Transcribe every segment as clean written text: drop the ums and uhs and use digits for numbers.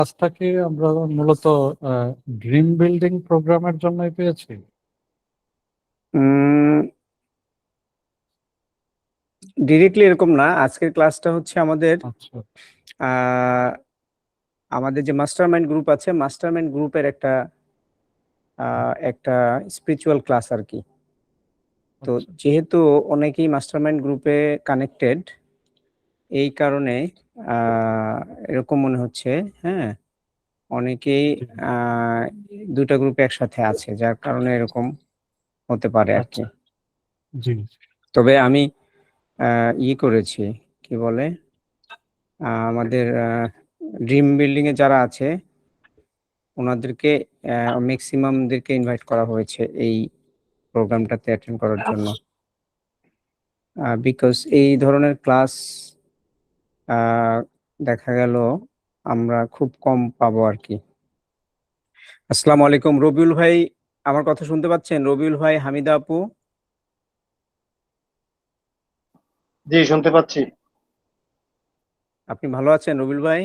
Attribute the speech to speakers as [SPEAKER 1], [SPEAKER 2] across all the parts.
[SPEAKER 1] কাজটাকে আমরা মূলত ড্রিম বিল্ডিং প্রোগ্রামের জন্যই পেয়েছি।
[SPEAKER 2] ডিরেক্টলি এরকম না। আজকের ক্লাসটা হচ্ছে আমাদের
[SPEAKER 1] আচ্ছা
[SPEAKER 2] আমাদের যে মাস্টারমাইন্ড গ্রুপ আছে, মাস্টারমাইন্ড গ্রুপের একটা স্পিরিচুয়াল ক্লাস আর কি। তো
[SPEAKER 1] আচ্ছা
[SPEAKER 2] যেহেতু অনেকেই মাস্টারমাইন্ড গ্রুপে কানেক্টেড, এই কারণে এরকম মনে হচ্ছে, হ্যাঁ, অনেকেই
[SPEAKER 1] জি
[SPEAKER 2] দুটা গ্রুপে একসাথে আছে, যার কারণে এরকম হতে পারে আর কি।
[SPEAKER 1] আচ্ছা জি
[SPEAKER 2] তবে আমি করেছি, কি বলে, আমাদের ড্রিম বিল্ডিং এ যারা আছে ওনাদেরকে ম্যাক্সিমামদেরকে ইনভাইট করা হয়েছে এই প্রোগ্রামটাতে অ্যাটেন্ড করার জন্য, বিকজ এই ধরনের ক্লাস দেখা গেল আমরা খুব কম পাবো আর কি। আসসালামু আলাইকুম রবিউল ভাই, আমার কথা শুনতে পাচ্ছেন? রবিউল ভাই, হামিদা আপু,
[SPEAKER 3] জি শুনতে পাচ্ছি।
[SPEAKER 2] আপনি ভালো আছেন রবিউল ভাই?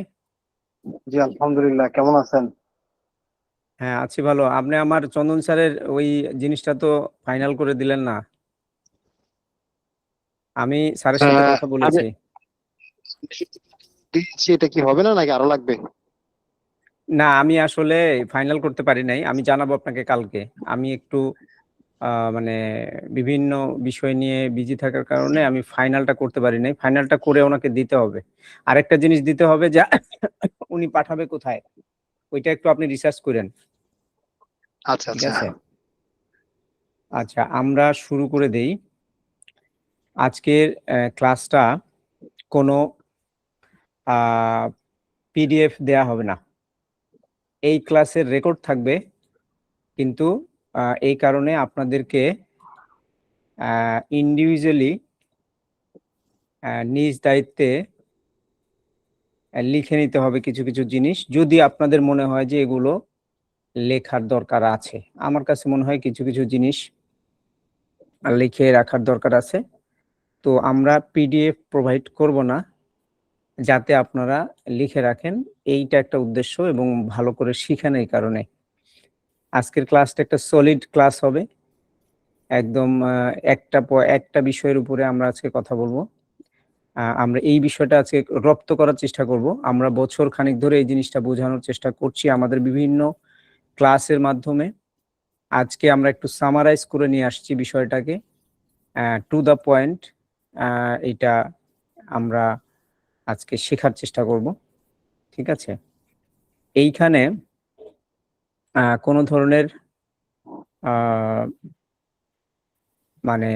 [SPEAKER 3] জি আলহামদুলিল্লাহ, কেমন আছেন?
[SPEAKER 2] হ্যাঁ আছি ভালো। আপনি আমার চন্দন স্যারের ওই জিনিসটা তো ফাইনাল করে দিলেন না? আমি স্যারের সাথে কথা
[SPEAKER 3] আমি
[SPEAKER 2] বলেছি।
[SPEAKER 3] দিয়েছি, এটা কি হবে না নাকি আরো লাগবে?
[SPEAKER 2] না, আমি আসলে ফাইনাল করতে পারি নাই, আমি জানাবো আপনাকে কালকে। আমি একটু মানে বিভিন্ন বিষয় নিয়ে বিজি থাকার কারণে আমি ফাইনালটা করতে পারি নাই। ফাইনালটা করে ওনাকে দিতে হবে। আরেকটা জিনিস দিতে হবে যে উনি পাঠাবে কোথায়, ওইটা একটু আপনি রিসার্চ করেন।
[SPEAKER 3] আচ্ছা
[SPEAKER 2] ঠিক
[SPEAKER 3] আচ্ছা
[SPEAKER 2] আছে, আচ্ছা আমরা শুরু করে দেই। আজকের ক্লাসটা কোনো পিডিএফ দেয়া হবে না, এই ক্লাসের রেকর্ড থাকবে, কিন্তু এই কারণে আপনাদেরকে ইন্ডিভিজুয়ালি নিজ দায়িত্বে লিখে নিতে হবে কিছু কিছু জিনিস, যদি আপনাদের মনে হয় যে এগুলো লেখার দরকার আছে। আমার কাছে মনে হয় কিছু কিছু জিনিস লিখে রাখার দরকার আছে। তো আমরা পিডিএফ প্রোভাইড করব না, যাতে আপনারা লিখে রাখেন, এইটা একটা উদ্দেশ্য, এবং ভালো করে শিখেন। এই কারণে আজকের ক্লাসটা একটা সলিড ক্লাস হবে, একদম একটা বিষয়ের উপরে আমরা আজকে কথা বলবো। আমরা এই বিষয়টা আজকে রপ্ত করার চেষ্টা করব। আমরা বছর খানিক ধরে এই জিনিসটা বোঝানোর চেষ্টা করছি আমাদের বিভিন্ন ক্লাসের মাধ্যমে। আজকে আমরা একটু সামারাইজ করে নিয়ে আসছি বিষয়টাকে, টু দ্য পয়েন্ট। এটা আমরা আজকে শেখার চেষ্টা করব, ঠিক আছে? এইখানে কোনো ধরনের মানে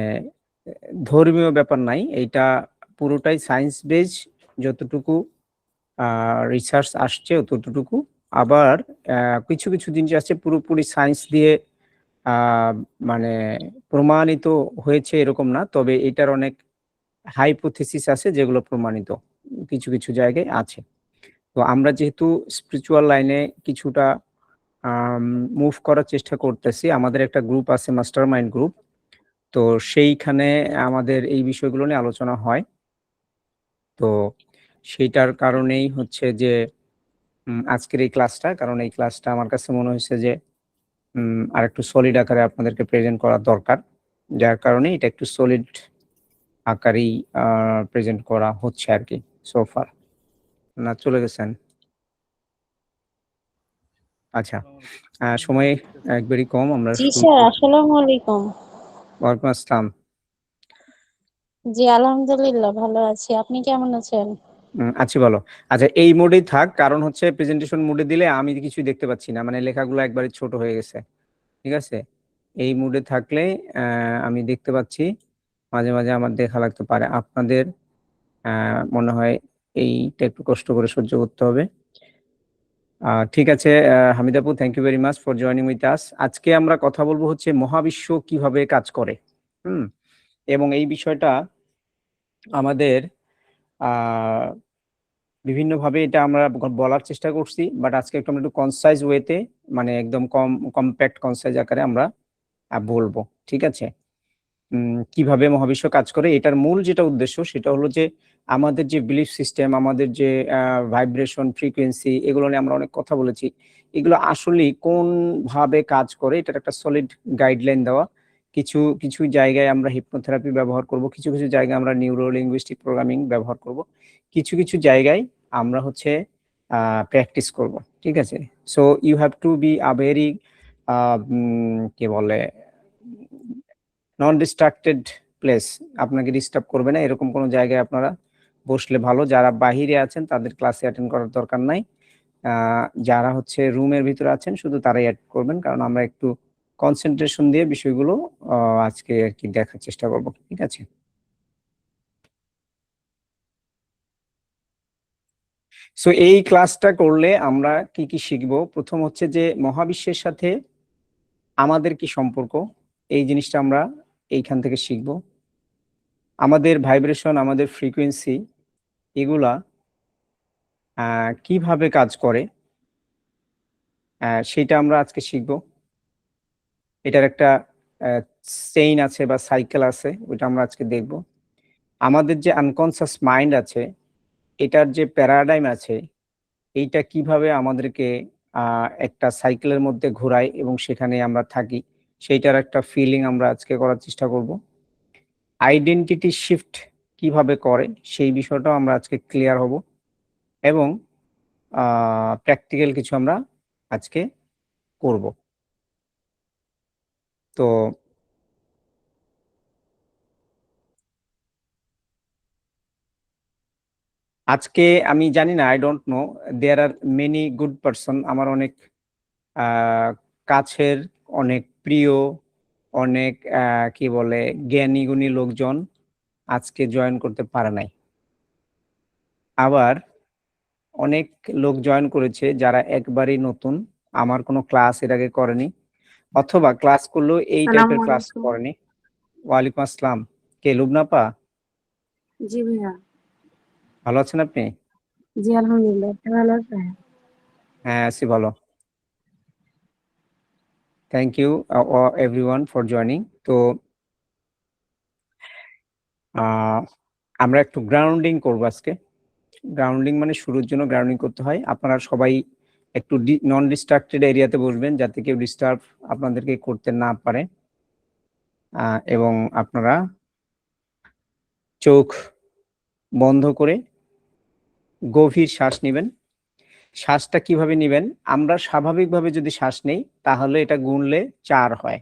[SPEAKER 2] ধর্মীয় ব্যাপার নাই, এইটা পুরোটাই সায়েন্স বেজ, যতটুকু রিসার্চ আসছে ততটুকু। আবার কিছু কিছু জিনিস আছে পুরোপুরি সায়েন্স দিয়ে মানে প্রমাণিত হয়েছে এরকম না, তবে এটার অনেক হাইপোথিসিস আছে যেগুলো প্রমাণিত কিছু কিছু জায়গায় আছে। তো আমরা যেহেতু স্পিরিচুয়াল লাইনে কিছুটা মুভ করার চেষ্টা করতেছি, আমাদের একটা গ্রুপ আছে মাস্টার মাইন্ড গ্রুপ, তো সেইখানে আমাদের এই বিষয়গুলো নিয়ে আলোচনা হয়। তো সেইটার কারণেই হচ্ছে যে আজকের এই ক্লাসটা, কারণ এই ক্লাসটা আমার কাছে মনে হয়েছে যে আর একটু সলিড আকারে আপনাদেরকে প্রেজেন্ট করা দরকার, যার কারণে এটা একটু সলিড আকারেই প্রেজেন্ট করা হচ্ছে আর কি। সোফার না চলে গেছেন? আচ্ছা, সময় একবারই কম, আমরা
[SPEAKER 4] জি স্যার, আসসালামু আলাইকুম।
[SPEAKER 2] ওয়ালাইকুম আসসালাম।
[SPEAKER 4] জি আলহামদুলিল্লাহ ভালো আছি, আপনি কেমন আছেন?
[SPEAKER 2] আচ্ছা ভালো। আচ্ছা এই মোডেই থাক, কারণ হচ্ছে প্রেজেন্টেশন মোডে দিলে আমি কিছুই দেখতে পাচ্ছি না, মানে লেখাগুলো একবারে ছোট হয়ে গেছে। ঠিক আছে, এই মুডে থাকলে আমি দেখতে পাচ্ছি, মাঝে মাঝে আমার দেখা লাগতে পারে, আপনাদের মনে হয় এইটা একটু কষ্ট করে সহ্য করতে হবে। ঠিক আছে হামিদাপু, thank you very much for joining with us. আজকে আমরা কথা বলবো হচ্ছে মহাবিশ্ব কিভাবে কাজ করে, এবং এই বিষয়টা আমাদের বিভিন্নভাবে এটা আমরা বলার চেষ্টা করছি, বাট আজকে একটু আমরা একটু কনসাইজ ওয়েতে, মানে একদম কম্প্যাক্ট কনসাইজ আকারে আমরা বলবো, ঠিক আছে? কিভাবে মহাবিশ্ব কাজ করে, এটার মূল যেটা উদ্দেশ্য সেটা হলো যে আমাদের যে বিলিফ সিস্টেম, আমাদের যে ভাইব্রেশন, ফ্রিকোয়েন্সি, এগুলো নিয়ে আমরা অনেক কথা বলেছি। এগুলো আসলে কোন ভাবে কাজ করে এটার একটা সলিড গাইডলাইন দেওয়া। কিছু কিছু জায়গায় আমরা হিপনোথেরাপি ব্যবহার করব, কিছু কিছু জায়গায় আমরা নিউরো লিঙ্গুইস্টিক প্রোগ্রামিং ব্যবহার করব, কিছু কিছু জায়গায় আমরা হচ্ছে প্র্যাকটিস করব। ঠিক আছে? So you have to be a very কি বলে নন ডিস্ট্রাক্টেড প্লেস। আপনাকে ডিস্টার্ব করবে না এরকম কোনো জায়গায় আপনারা বসলে ভালো। যারা বাহিরে আছেন তাদের ক্লাসে অ্যাটেন্ড করার দরকার নাই। যারা হচ্ছে রুমের ভিতরে আছেন শুধু তারাই অ্যাড করবেন, কারণ আমরা একটু কনসেন্ট্রেশন দিয়ে বিষয়গুলো আজকে আর কি দেখার চেষ্টা করব। ঠিক আছে? সো এই ক্লাসটা করলে আমরা কি কি শিখবো? প্রথম হচ্ছে যে মহাবিশ্বের সাথে আমাদের কি সম্পর্ক, এই জিনিসটা আমরা এইখান থেকে শিখব। আমাদের ভাইব্রেশন, আমাদের ফ্রিকোয়েন্সি, এগুলা কিভাবে কাজ করে সেটা আমরা আজকে শিখব। এটার একটা চেইন আছে বা সাইকেল আছে, ওইটা আমরা আজকে দেখব। আমাদের যে আনকনসিয়াস মাইন্ড আছে, এটার যে প্যারাডাইম আছে, এইটা কিভাবে আমাদেরকে একটা সাইকেলের মধ্যে ঘোরায় এবং সেখানে আমরা থাকি, সেইটার একটা ফিলিং আমরা আজকে করার চেষ্টা করব। আইডেন্টিটি শিফট কিভাবে করে সেই বিষয়টাও আমরা আজকে ক্লিয়ার হব, এবং প্র্যাকটিক্যাল কিছু আমরা আজকে করব। তো আজকে আমি জানি না, I don't know, there are many good person, আমার অনেক কাছের, অনেক প্রিয়, অনেক কি বলে জ্ঞানী গুণী লোকজন আজকে জয়েন করতে পারে নাই। আবার অনেক লোক জয়েন করেছে যারা একবারই নতুন, আমার কোনো ক্লাস এর আগে করেনি, অথবা ক্লাস করলেও এই টাইপের ক্লাস
[SPEAKER 5] আসসালামু
[SPEAKER 2] করেনি। ওয়ালাইকুম আসসালাম। কে, লুবনাপা?
[SPEAKER 5] জি ভাইয়া।
[SPEAKER 2] ভালো আছেন আপনি?
[SPEAKER 5] জি আলহামদুলিল্লাহ, আপনি ভালো আছেন?
[SPEAKER 2] হ্যাঁ, আছি ভালো। Thank you everyone for joining. তো আমরা একটু গ্রাউন্ডিং করবো আজকে। গ্রাউন্ডিং মানে শুরুর জন্য গ্রাউন্ডিং করতে হয়। আপনারা সবাই একটু নন ডিস্ট্রাক্টেড এরিয়াতে বসবেন, যাতে কেউ ডিস্টার্ব আপনাদেরকে করতে না পারে। এবং আপনারা চোখ বন্ধ করে গভীর শ্বাস নেবেন। শ্বাসটা কিভাবে নেবেন? আমরা স্বাভাবিকভাবে যদি শ্বাস নেই তাহলে এটা গুনলে 4 হয়।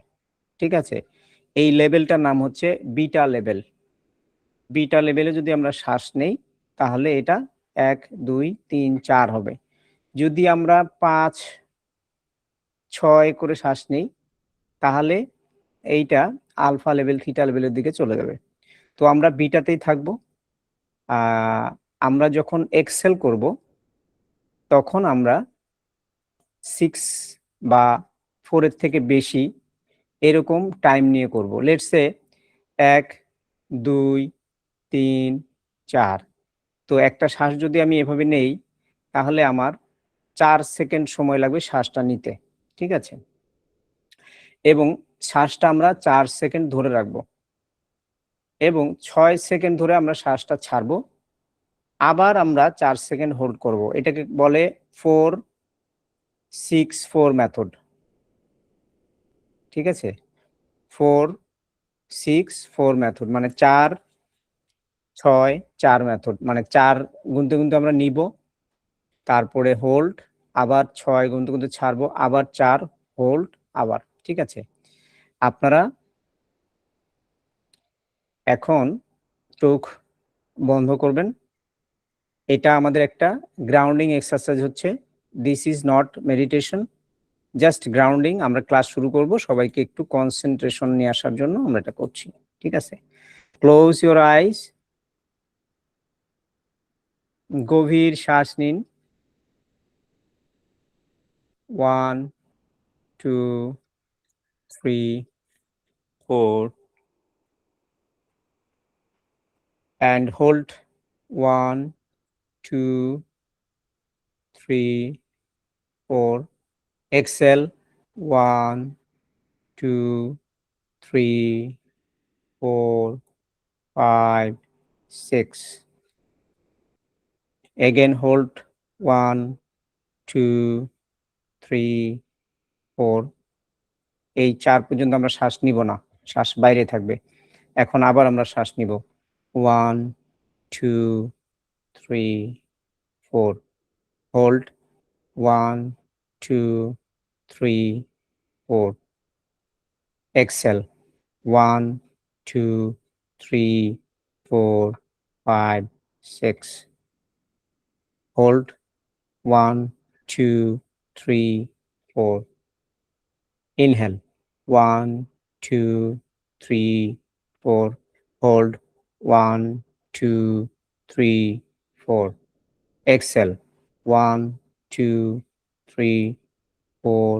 [SPEAKER 2] ঠিক আছে? এই লেভেলটার নাম হচ্ছে বিটা লেভেল। বিটা লেভেলে যদি আমরা শ্বাস নেই তাহলে এটা 1 2 3 4 হবে। যদি আমরা 5 6 করে শ্বাস নেই তাহলে এইটা আলফা লেভেল, থিটা লেভেলের দিকে চলে যাবে। তো আমরা বিটাতেই থাকবো। আমরা যখন এক্সেল করব তখন আমরা 6 বা 4 এর থেকে বেশি এরকম টাইম নিয়ে করব। Let's say 1 2 3 4। তো একটা শ্বাস যদি আমি এভাবে নেই তাহলে আমার 4 সেকেন্ড সময় লাগবে শ্বাসটা নিতে। ঠিক আছে? এবং শ্বাসটা আমরা 4 সেকেন্ড ধরে রাখবো এবং 6 সেকেন্ড ধরে আমরা শ্বাসটা ছাড়বো। আবার আমরা 4 সেকেন্ড হোল্ড করব। এটাকে বলে 4 6 4 মেথড। ঠিক আছে? 4 6 4 মেথড মানে 4 6 4 মেথড, মানে 4 গুনতে গুনতে আমরা নিব, তারপরে হোল্ড, আবার 6 গুনতে গুনতে ছাড়বো, আবার 4 হোল্ড, আবার। ঠিক আছে? আপনারা এখন চোখ বন্ধ করবেন। এটা আমাদের একটা গ্রাউন্ডিং এক্সারসাইজ হচ্ছে। This is not meditation, just grounding. আমরা ক্লাস শুরু করব, সবাইকে একটু কনসেন্ট্রেশন নিয়ে আসার জন্য আমরা এটা করছি। ঠিক আছে? ক্লোজ ইউর আইস, গভীর শ্বাস নিন। 1 2 3 4 and hold 1 2 3 4. Exhale 1 2 3 4 5 6. Again hold 1 2 3 4 এই 4 পর্যন্ত আমরা শ্বাস নিব না, শ্বাস বাইরে থাকবে। এখন আবার আমরা শ্বাস নিব 1 2 3 4 hold 1 2 3 4 exhale 1 2 3 4 5 6 hold 1 2 3 4 inhale 1 2 3 4 hold 1 2 3 4 exhale 1 2 3 4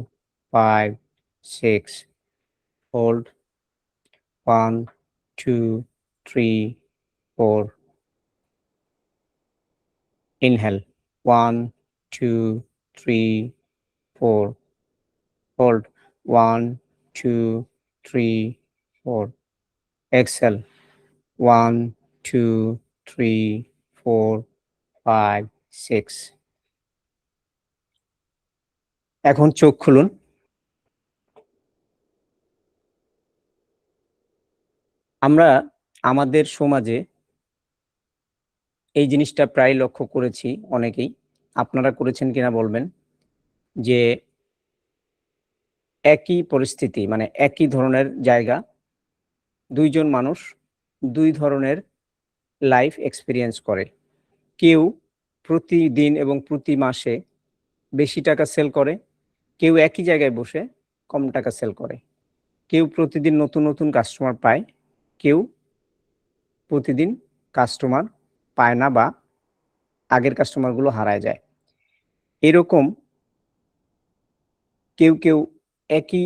[SPEAKER 2] 5 6 hold 1 2 3 4 inhale 1 2 3 4 hold 1 2 3 4 exhale 1 2 3 4 5 6 এখন চোখ খুলুন। আমরা আমাদের সমাজে এই জিনিসটা প্রায় লক্ষ্য করেছি অনেকেই, আপনারা করেছেন কিনা বলবেন, যে একই পরিস্থিতি মানে একই ধরনের জায়গা, দুইজন মানুষ দুই ধরনের লাইফ এক্সপিরিয়েন্স করে। কেউ প্রতিদিন এবং প্রতি মাসে বেশি টাকা সেল করে, কেউ একই জায়গায় বসে কম টাকা সেল করে। কেউ প্রতিদিন নতুন নতুন কাস্টমার পায়, কেউ প্রতিদিন কাস্টমার পায় না বা আগের কাস্টমারগুলো হারায় যায়। এরকম কেউ কেউ একই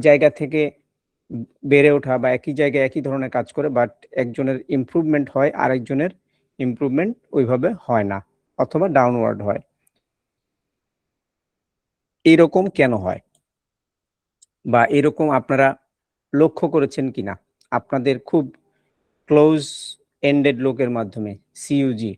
[SPEAKER 2] জায়গা থেকে বেড়ে ওঠা বা একই জায়গায় একই ধরনের কাজ করে, বাট একজনের ইমপ্রুভমেন্ট হয়, আরেকজনের ইমপ্রুভমেন্ট ওইভাবে হয় না অথবা ডাউনওয়ার্ড হয়। এরকম কেন হয় বা এরকম আপনারা লক্ষ্য করেছেন কিনা আপনাদের খুব ক্লোজ এন্ডেড লোকের মাধ্যমে, সিইউজি?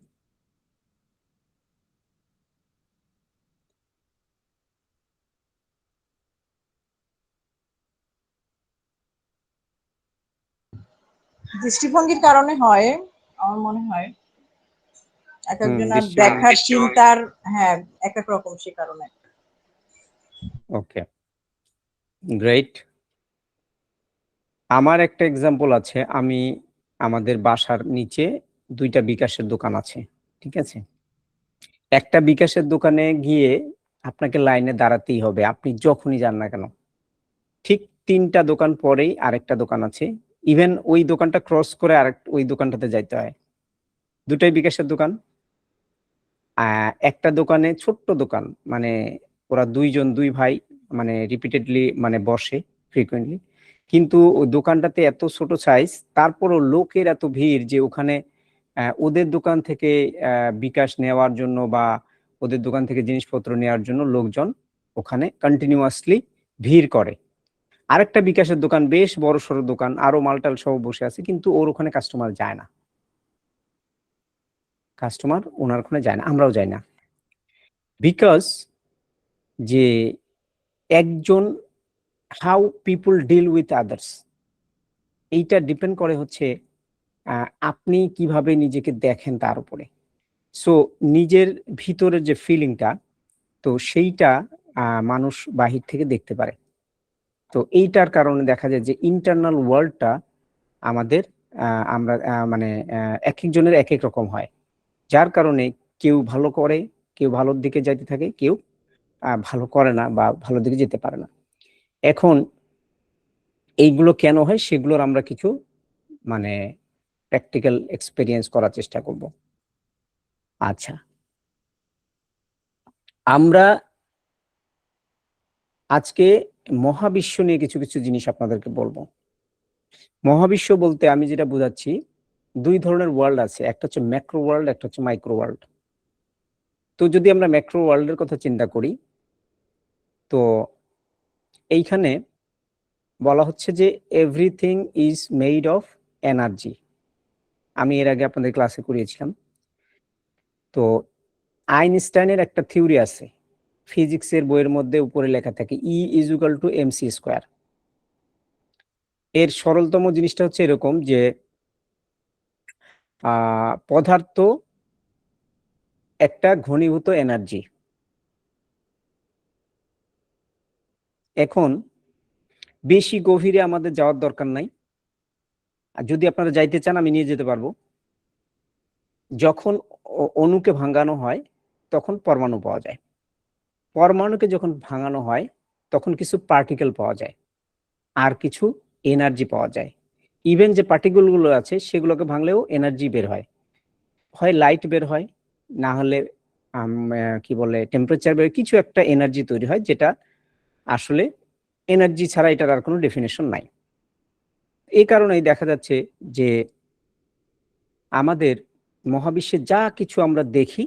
[SPEAKER 6] দৃষ্টিভঙ্গির কারণে হয় আমার মনে হয়, এক একজনের
[SPEAKER 2] দৃষ্টিভঙ্গি।
[SPEAKER 6] দেখার চিন্তার হ্যাঁ এক এক রকম, সে কারণে।
[SPEAKER 2] ওকে, গ্রেট। আমার একটা এক্সাম্পল আছে। আমি আমাদের বাসার নিচে দুইটা বিকাশের দোকান আছে, ঠিক আছে? একটা বিকাশের দোকানে গিয়ে আপনাকে লাইনে দাঁড়াতেই হবে, আপনি যখনই যান না কেন। ঠিক 3টা দোকান পরেই আরেকটা দোকান আছে, ইভেন ওই দোকানটা ক্রস করে আরেক ওই দোকানটাতে যাইতে হয়। দুটাই বিকাশের দোকান। একটা দোকানে ছোট্ট দোকান, মানে ওরা দুই ভাই মানে রিপিটেডলি মানে বসে ফ্রিকুয়েন্টলি, কিন্তু ওই দোকানটাতে এত ছোট সাইজ, তারপরও লোকের এত ভিড় যে ওখানে ওদের দোকান থেকে বিকাশ নেওয়ার জন্য বা ওদের দোকান থেকে জিনিসপত্র নেওয়ার জন্য লোকজন ওখানে কন্টিনিউয়াসলি ভিড় করে। আরেকটা বিকাশের দোকান, বেশ বড় সড়ো দোকান, আরো মালটাল সহ বসে আছে, কিন্তু ওর ওখানে কাস্টমার যায় না, কাস্টমার ওনার ওখানে যায় না, আমরাও যাই না। বিকজ যে একজন, how people deal with others, এইটা ডিপেন্ড করে হচ্ছে আপনি কিভাবে নিজেকে দেখেন তার উপরে। সো নিজের ভিতরের যে ফিলিংটা, তো সেইটা মানুষ বাহির থেকে দেখতে পারে। তো এইটার কারণে দেখা যায় যে ইন্টারনাল ওয়ার্ল্ডটা আমাদের আমরা মানে এক একজনের এক এক রকম হয়, যার কারণে কেউ ভালো করে, কেউ ভালোর দিকে যাইতে থাকে, কেউ ভালো করে না বা ভালোর দিকে যেতে পারে না। এখন এইগুলো কেন হয় সেগুলোর আমরা কিছু মানে প্র্যাকটিক্যাল এক্সপেরিয়েন্স করার চেষ্টা করব। আচ্ছা, আমরা আজকে মহাবিশ্ব নিয়ে কিছু কিছু জিনিস আপনাদেরকে বলবো। মহাবিশ্ব বলতে আমি যেটা বোঝাচ্ছি, দুই ধরনের ওয়ার্ল্ড আছে, একটা হচ্ছে ম্যাক্রো ওয়ার্ল্ড, একটা হচ্ছে মাইক্রো ওয়ার্ল্ড। তো যদি আমরা ম্যাক্রো ওয়ার্ল্ডের কথা চিন্তা করি, তো এইখানে বলা হচ্ছে যে everything is made of energy. আমি এর আগে আপনাদের ক্লাসে করিয়েছিলাম। তো আইনস্টাইনের একটা থিওরি আছে, ফিজিক্সের বইয়ের মধ্যে উপরে লেখা থাকে E=mc²। এর সরলতম জিনিসটা হচ্ছে এরকম যে পদার্থ একটা ঘনীভূত এনার্জি। এখন বেশি গভীরে আমাদের যাওয়ার দরকার নাই, আর যদি আপনারা যাইতে চান আমি নিয়ে যেতে পারবো। যখন অণুকে ভাঙানো হয় তখন পরমাণু পাওয়া যায়, পরমাণুকে যখন ভাঙানো হয় তখন কিছু পার্টিকেল পাওয়া যায়, আর কিছু এনার্জি পাওয়া যায়। ইভেন যে পার্টিকেলগুলো আছে সেগুলোকে ভাঙলেও এনার্জি বের হয়, হয় লাইট বের হয়, না হলে কি বলে টেম্পারেচার বের, কিছু একটা এনার্জি তৈরি হয়, যেটা আসলে এনার্জি ছাড়া এটার আর কোনো ডেফিনেশন নাই। এই কারণেই দেখা যাচ্ছে যে আমাদের মহাবিশ্বে যা কিছু আমরা দেখি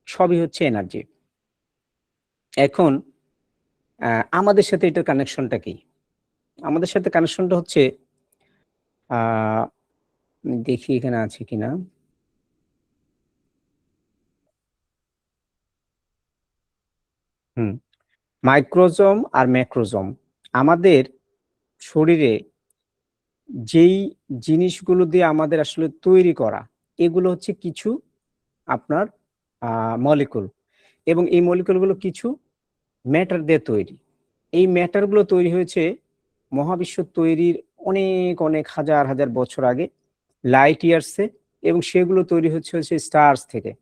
[SPEAKER 2] সবই হচ্ছে এনার্জি। এখন আমাদের সাথে এটার কানেকশনটা কি? আমাদের সাথে কানেকশনটা হচ্ছে দেখি এখানে আছে কিনা। মাইক্রোজোম আর ম্যাক্রোজোম। আমাদের শরীরে যেই জিনিসগুলো দিয়ে আমাদের আসলে তৈরি করা, এগুলো হচ্ছে কিছু আপনার মলিকুল, এবং এই মলিকুলগুলো কিছু ম্যাটার দিয়ে তৈরি। এই ম্যাটারগুলো তৈরি হয়েছে মহাবিশ্ব তৈরির অনেক অনেক হাজার হাজার বছর আগে, লাইট ইয়ার্সে, এবং সেগুলো তৈরি হচ্ছে স্টার্স থেকে।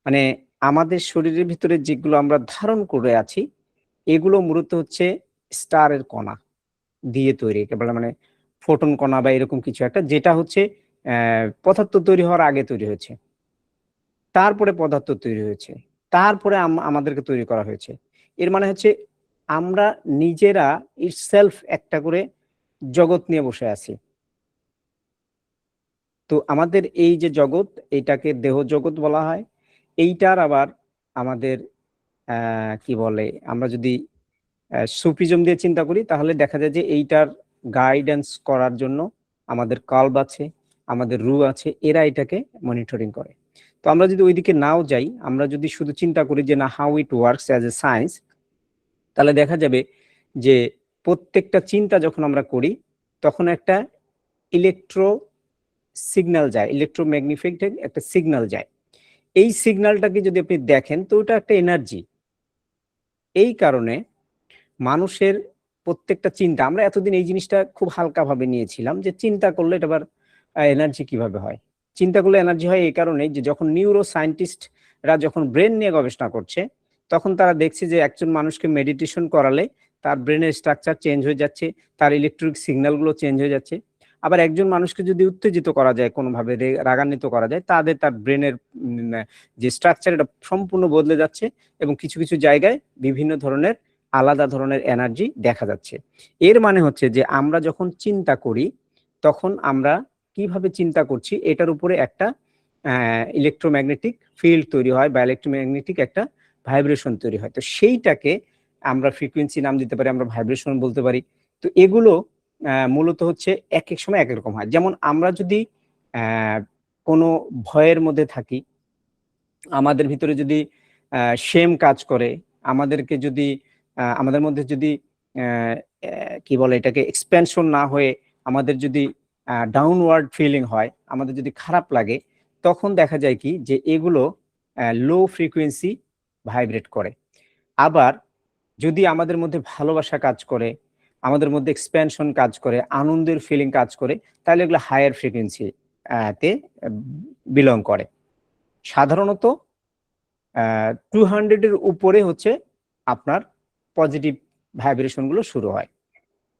[SPEAKER 2] মানে আমাদের শরীরের ভিতরে যেগুলো আমরা ধারণ করে আছি এগুলো মূলত হচ্ছে স্টারের কণা দিয়ে তৈরি, একেবারে মানে ফোটন কণা বা এরকম কিছু একটা, যেটা হচ্ছে পদার্থ তৈরি হওয়ার আগে তৈরি হয়েছে, তারপরে পদার্থ তৈরি হয়েছে, তারপরে আমাদেরকে তৈরি করা হয়েছে। এর মানে হচ্ছে আমরা নিজেরা ইটসেলফ একটা করে জগৎ নিয়ে বসে আছি। তো আমাদের এই যে জগৎ, এইটাকে দেহ জগৎ বলা হয়। এইটার আবার আমাদের কি বলে, আমরা যদি সুফিজম দিয়ে চিন্তা করি তাহলে দেখা যায় যে এইটার গাইডেন্স করার জন্য আমাদের কাল্ব আছে, আমাদের রু আছে, এরা এটাকে মনিটরিং করে। তো আমরা যদি ওইদিকে নাও যাই, আমরা যদি শুধু চিন্তা করি যে না how it works as a science, তাহলে দেখা যাবে যে প্রত্যেকটা চিন্তা যখন আমরা করি তখন একটা ইলেকট্রো সিগন্যাল যায়, ইলেকট্রোম্যাগনেটিক একটা সিগন্যাল যায়। এই সিগন্যালটাকে যদি আপনি দেখেন তো ওটা একটা এনার্জি। এই কারণে মানুষের প্রত্যেকটা চিন্তা, আমরা এতদিন এই জিনিসটা খুব হালকাভাবে নিয়েছিলাম যে চিন্তা করলে এটা আবার এনার্জি কিভাবে হয়। চিন্তা করলে এনার্জি হয় এই কারণে যে যখন নিউরো সায়েন্টিস্টরা যখন ব্রেন নিয়ে গবেষণা করছে তখন তারা দেখছে যে একজন মানুষকে মেডিটেশন করালে তার ব্রেনের স্ট্রাকচার চেঞ্জ হয়ে যাচ্ছে, তার ইলেকট্রিক সিগন্যালগুলো চেঞ্জ হয়ে যাচ্ছে। আবার একজন মানুষকে যদি উত্তেজিত করা যায়, কোনোভাবে রাগান্বিত করা যায়, তার ব্রেনের যে স্ট্রাকচার এটা সম্পূর্ণ বদলে যাচ্ছে, এবং কিছু কিছু জায়গায় বিভিন্ন ধরনের আলাদা ধরনের এনার্জি দেখা যাচ্ছে। এর মানে হচ্ছে যে আমরা যখন চিন্তা করি তখন আমরা কিভাবে চিন্তা করছি এটার উপরে একটা ইলেকট্রোম্যাগনেটিক ফিল্ড তৈরি হয়, বা ইলেকট্রোম্যাগনেটিক একটা ভাইব্রেশন তৈরি হয়। তো সেইটাকে আমরা ফ্রিকোয়েন্সি নাম দিতে পারি, আমরা ভাইব্রেশন বলতে পারি। তো এগুলো মূলত হচ্ছে এক এক সময় এক এক রকম হয়। যেমন আমরা যদি কোনো ভয়ের মধ্যে থাকি, আমাদের ভিতরে যদি শেম কাজ করে, আমাদেরকে যদি আমাদের মধ্যে যদি কি বলে এটাকে এক্সপেনশন না হয়ে আমাদের যদি ডাউনওয়ার্ড ফিলিং হয়, আমাদের যদি খারাপ লাগে, তখন দেখা যায় কি যে এগুলো লো ফ্রিকোয়েন্সি ভাইব্রেট করে। আবার যদি আমাদের মধ্যে ভালোবাসা কাজ করে, আমাদের মধ্যে এক্সপেনশন কাজ করে, আনন্দের ফিলিং কাজ করে, তাহলে এগুলো হায়ার ফ্রিকোয়েন্সি তে বিলং করে। সাধারণত 200-এর উপরে হচ্ছে আপনার পজিটিভ ভাইব্রেশন গুলো শুরু হয়।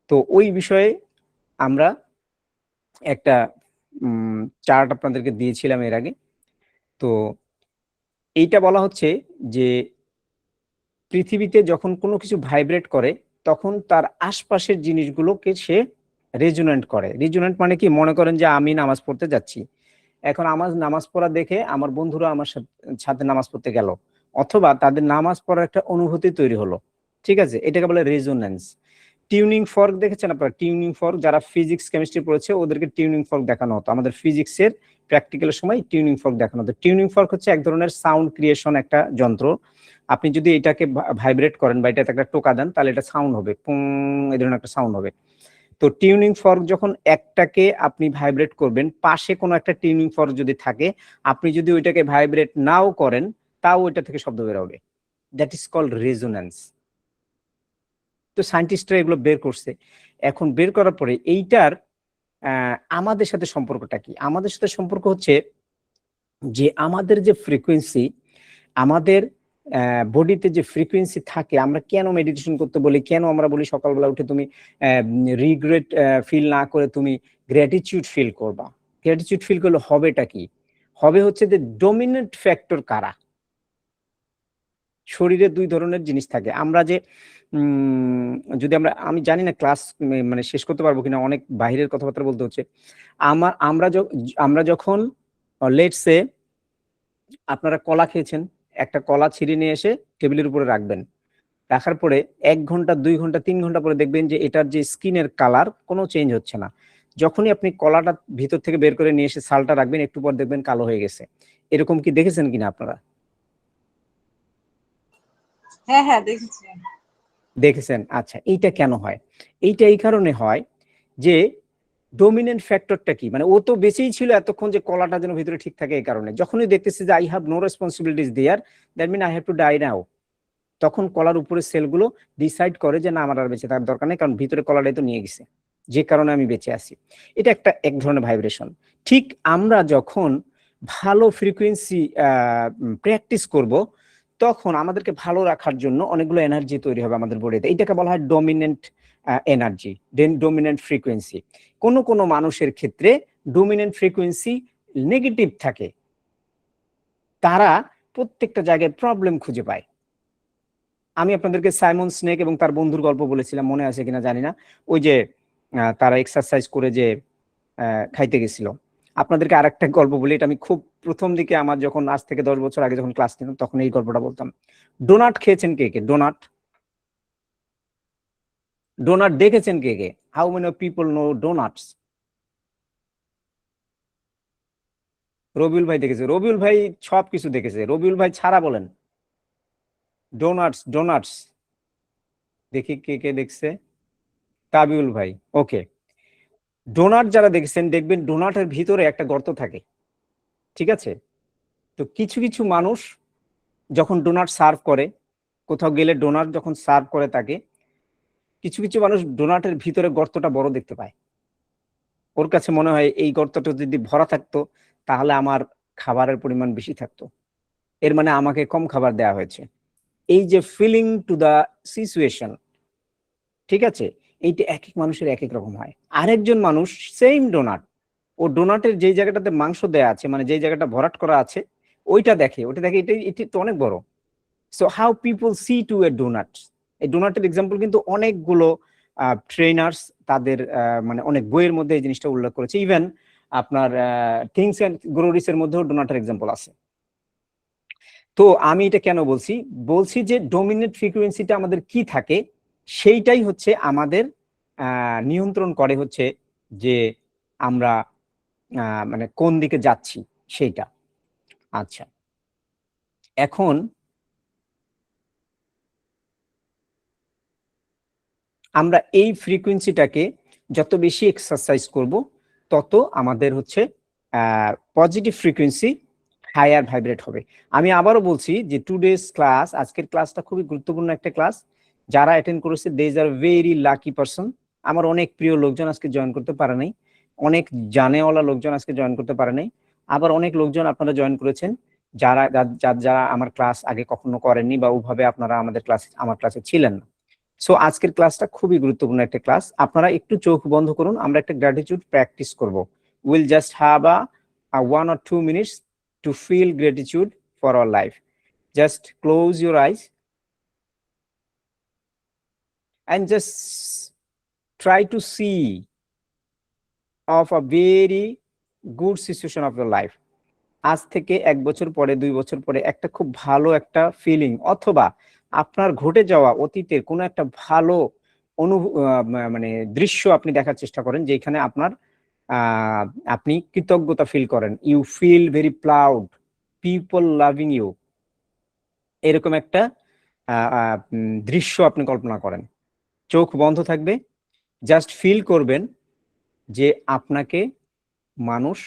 [SPEAKER 2] তো ওই বিষয়ে আমরা একটা চার্ট আপনাদেরকে দিয়েছিলাম এর আগে। তো এইটা বলা হচ্ছে যে পৃথিবীতে যখন কোনো কিছু ভাইব্রেট করে তখন তার আশপাশের জিনিসগুলোকে সে রেজোনেন্ট করে। রেজোনেন্ট মানে কি, মনে করেন যে আমি নামাজ পড়তে যাচ্ছি, এখন আমার নামাজ পড়া দেখে আমার বন্ধুরা আমার সাথে নামাজ পড়তে গেল, অথবা তাদের নামাজ পড়ার একটা অনুভূতি তৈরি হলো, ঠিক আছে, এটাকে বলে রেজোন্যান্স। টিউনিং ফর্ক দেখেছেন আপনারা? টিউনিং ফর্ক যারা ফিজিক্স কেমিস্ট্রি পড়েছে ওদেরকে টিউনিং ফর্ক দেখানো হতো, আমাদের ফিজিক্সের প্র্যাকটিক্যালের সময় টিউনিং ফর্ক দেখানো হতো। টিউনিং ফর্ক হচ্ছে এক ধরনের সাউন্ড ক্রিয়েশন একটা যন্ত্র। আপনি যদি এটাকে ভাইব্রেট করেন বা এটাতে একটা টোকা দেন তাহলে এটা সাউন্ড হবে, পুং, এই ধরনের একটা সাউন্ড হবে। তো টিউনিং ফর্ক যখন একটাকে আপনি ভাইব্রেট করবেন, পাশে কোনো একটা টিউনিং ফর্ক যদি থাকে, আপনি যদি ওইটাকে ভাইব্রেট নাও করেন তাও ওইটা থেকে শব্দ বের হবে। That is called resonance. তো সায়েন্টিস্টরা এগুলো বের করছে। এখন বের করার পরে এইটার আমাদের সাথে সম্পর্কটা কি? আমাদের সাথে সম্পর্ক হচ্ছে যে আমাদের যে ফ্রিকোয়েন্সি, আমাদের বডিতে যে ফ্রিকোয়েন্সি থাকে, আমরা কেন মেডিটেশন করতে বলি, কেন আমরা বলি সকালবেলা উঠে তুমি রিগ্রেট ফিল না করে তুমি গ্র্যাটিটিউড ফিল করবা। গ্র্যাটিটিউড ফিল করলে হবেটা কি? হবে হচ্ছে যে ডমিনেন্ট ফ্যাক্টর কারা? শরীরে দুই ধরনের জিনিস থাকে। আমরা যে যদি আমি জানি না ক্লাস মানে শেষ করতে পারবো কিনা, অনেক বাইরের কথাবার্তা বলতে হচ্ছে। আমরা যখন লেটস সে আপনারা কলা খেয়েছেন, একটা কলা ছিঁড়ে নিয়ে এসে টেবিলের উপরে রাখবেন। রাখার পরে 1 ঘন্টা 2 ঘন্টা 3 ঘন্টা পরে দেখবেন যে এটার যে স্কিনের কালার কোনো চেঞ্জ হচ্ছে না। যখনই আপনি কলাটা ভিতর থেকে বের করে নিয়ে এসে সালটা রাখবেন, একটু পর দেখবেন কালো হয়ে গেছে। এরকম কি দেখেছেন কিনা আপনারা?
[SPEAKER 6] হ্যাঁ হ্যাঁ দেখেছি।
[SPEAKER 2] দেখেছেন? আচ্ছা, এইটা কেন হয়? এইটা এই কারণে হয় যে ডমিনেন্ট ফ্যাক্টরটা কি, মানে ও তো বেঁচেই ছিল এতক্ষণ যে কলাটা যেন ভিতরে ঠিক থাকে। এই কারণে যখনই দেখতেছে যে I have no responsibilities there, that mean I have to die now, তখন কলার উপরে সেলগুলো ডিসাইড করে যে না, আমার আর বেঁচে থাকার দরকার নেই, কারণ ভিতরে কলাটাই তো নিয়ে গেছে, যে কারণে আমি বেঁচে আছি। এটা এক ধরনের ভাইব্রেশন। ঠিক আমরা যখন ভালো ফ্রিকোয়েন্সি প্র্যাকটিস করব, তখন আমাদেরকে ভালো রাখার জন্য অনেকগুলো এনার্জি তৈরি হবে আমাদের বডিতে। এইটাকে বলা হয় ডমিনেন্ট এনার্জি, ডমিনেন্ট ফ্রিকোয়েন্সি। কোনো মানুষের ক্ষেত্রে ডমিনেন্ট ফ্রিকোয়েন্সি নেগেটিভ থাকে, তারা প্রত্যেকটা জায়গায় প্রবলেম খুঁজে পায়। আমি আপনাদেরকে সাইমন স্নেক এবং তার বন্ধুর গল্প বলেছিলাম, মনে আছে কিনা জানি না। ওই যে তারা এক্সারসাইজ করে যে খাইতে গেছিল। আপনাদেরকে আরেকটা গল্প বলি, এটা আমি খুব প্রথম দিকে আমার যখন আজ থেকে 10 বছর আগে যখন ক্লাস নিতাম তখন এই গল্পটা বলতাম। ডোনাট খেয়েছেন কে কে? ডোনাট দেখেছেন কে কে? How many people know donuts? Rabiul ভাই দেখেছে। রবিউল ভাই সব কিছু দেখেছে। রবিউল ভাই ছাড়া বলেন ডোনাটস দেখি কে কে দেখছে। তাবিউল ভাই, ওকে। ডোনাট যারা দেখেছেন দেখবেন ডোনাটের ভিতরে একটা গর্ত থাকে, ঠিক আছে? তো কিছু কিছু মানুষ যখন ডোনাট সার্ভ করে, কোথাও গেলে ডোনাট যখন সার্ভ করে তাকে, কিছু কিছু মানুষ ডোনাটের ভিতরে গর্তটা বড় দেখতে পায়। ওর কাছে মনে হয় এই গর্তটা যদি ভরা থাকতো তাহলে আমার খাবারের পরিমাণ বেশি থাকতো, এর মানে আমাকে কম খাবার দেওয়া হয়েছে। এই যে ফিলিং টু দা সিচুয়েশন, ঠিক আছে, এইটা এক এক মানুষের এক এক রকম হয়। আরেকজন মানুষ সেম ডোনাট, ও ডোনাটের যেই জায়গাটাতে মাংস দেয়া আছে, মানে যেই জায়গাটা ভরাট করা আছে, ওইটা দেখে এটা তো অনেক বড়। So how people see to a donut. এই ডোনাটের এক্সাম্পল কিন্তু অনেকগুলো ট্রেনার্স তাদের মানে অনেক বইয়ের মধ্যে এই জিনিসটা উল্লেখ করেছে। ইভেন আপনার থিংস এন্ড গ্রো রিচ এর মধ্যেও ডোনাটের এক্সাম্পল আছে। তো আমি এটা কেন বলছি যে ডমিনেন্ট ফ্রিকোয়েন্সিটা আমাদের কি থাকে, সেইটাই হচ্ছে আমাদের নিয়ন্ত্রণ করে হচ্ছে যে আমরা মানে কোন দিকে যাচ্ছি সেইটা। আচ্ছা, এখন আমরা এই ফ্রিকোয়েন্সিটাকে যত বেশি এক্সারসাইজ করব তত আমাদের হচ্ছে পজিটিভ ফ্রিকোয়েন্সি হায়ার ভাইব্রেট হবে। আমি আবারও বলছি যে টুডেস ক্লাস, আজকের ক্লাসটা খুবই গুরুত্বপূর্ণ একটা ক্লাস। যারা অ্যাটেন্ড করেছে দে আর ভেরি লাকি পারসন। আমার অনেক প্রিয় লোকজন আজকে জয়েন করতে পারে নাই, অনেক জানেওয়ালা লোকজন আজকে জয়েন করতে পারে নাই, আবার অনেক লোকজন আপনারা জয়েন করেছেন যারা আমার ক্লাস আগে কখনো করেননি বা ওভাবে আপনারা আমার ক্লাসে ছিলেন না। সো আজকের ক্লাসটা খুবই গুরুত্বপূর্ণ একটা ক্লাস। আপনারা একটু চোখ বন্ধ করুন, আমরা একটা গ্র্যাটিটিউড প্র্যাকটিস করব। Will just have a 1 or 2 minutes to feel gratitude for our life. Just close your eyes and just try to see of a very good situation of your life. আজ থেকে 1 বছর পরে 2 বছর পরে একটা খুব ভালো একটা ফিলিং, অথবা আপনার ঘটে যাওয়া অতীতের কোনো একটা ভালো মানে দৃশ্য আপনি দেখার চেষ্টা করেন, যেখানে আপনার আপনি কৃতজ্ঞতা ফিল করেন, you feel very proud, people loving you, এরকম একটা দৃশ্য আপনি কল্পনা করেন। চোখ বন্ধ থাকবে, জাস্ট ফিল করবেন যে আপনাকে মানুষ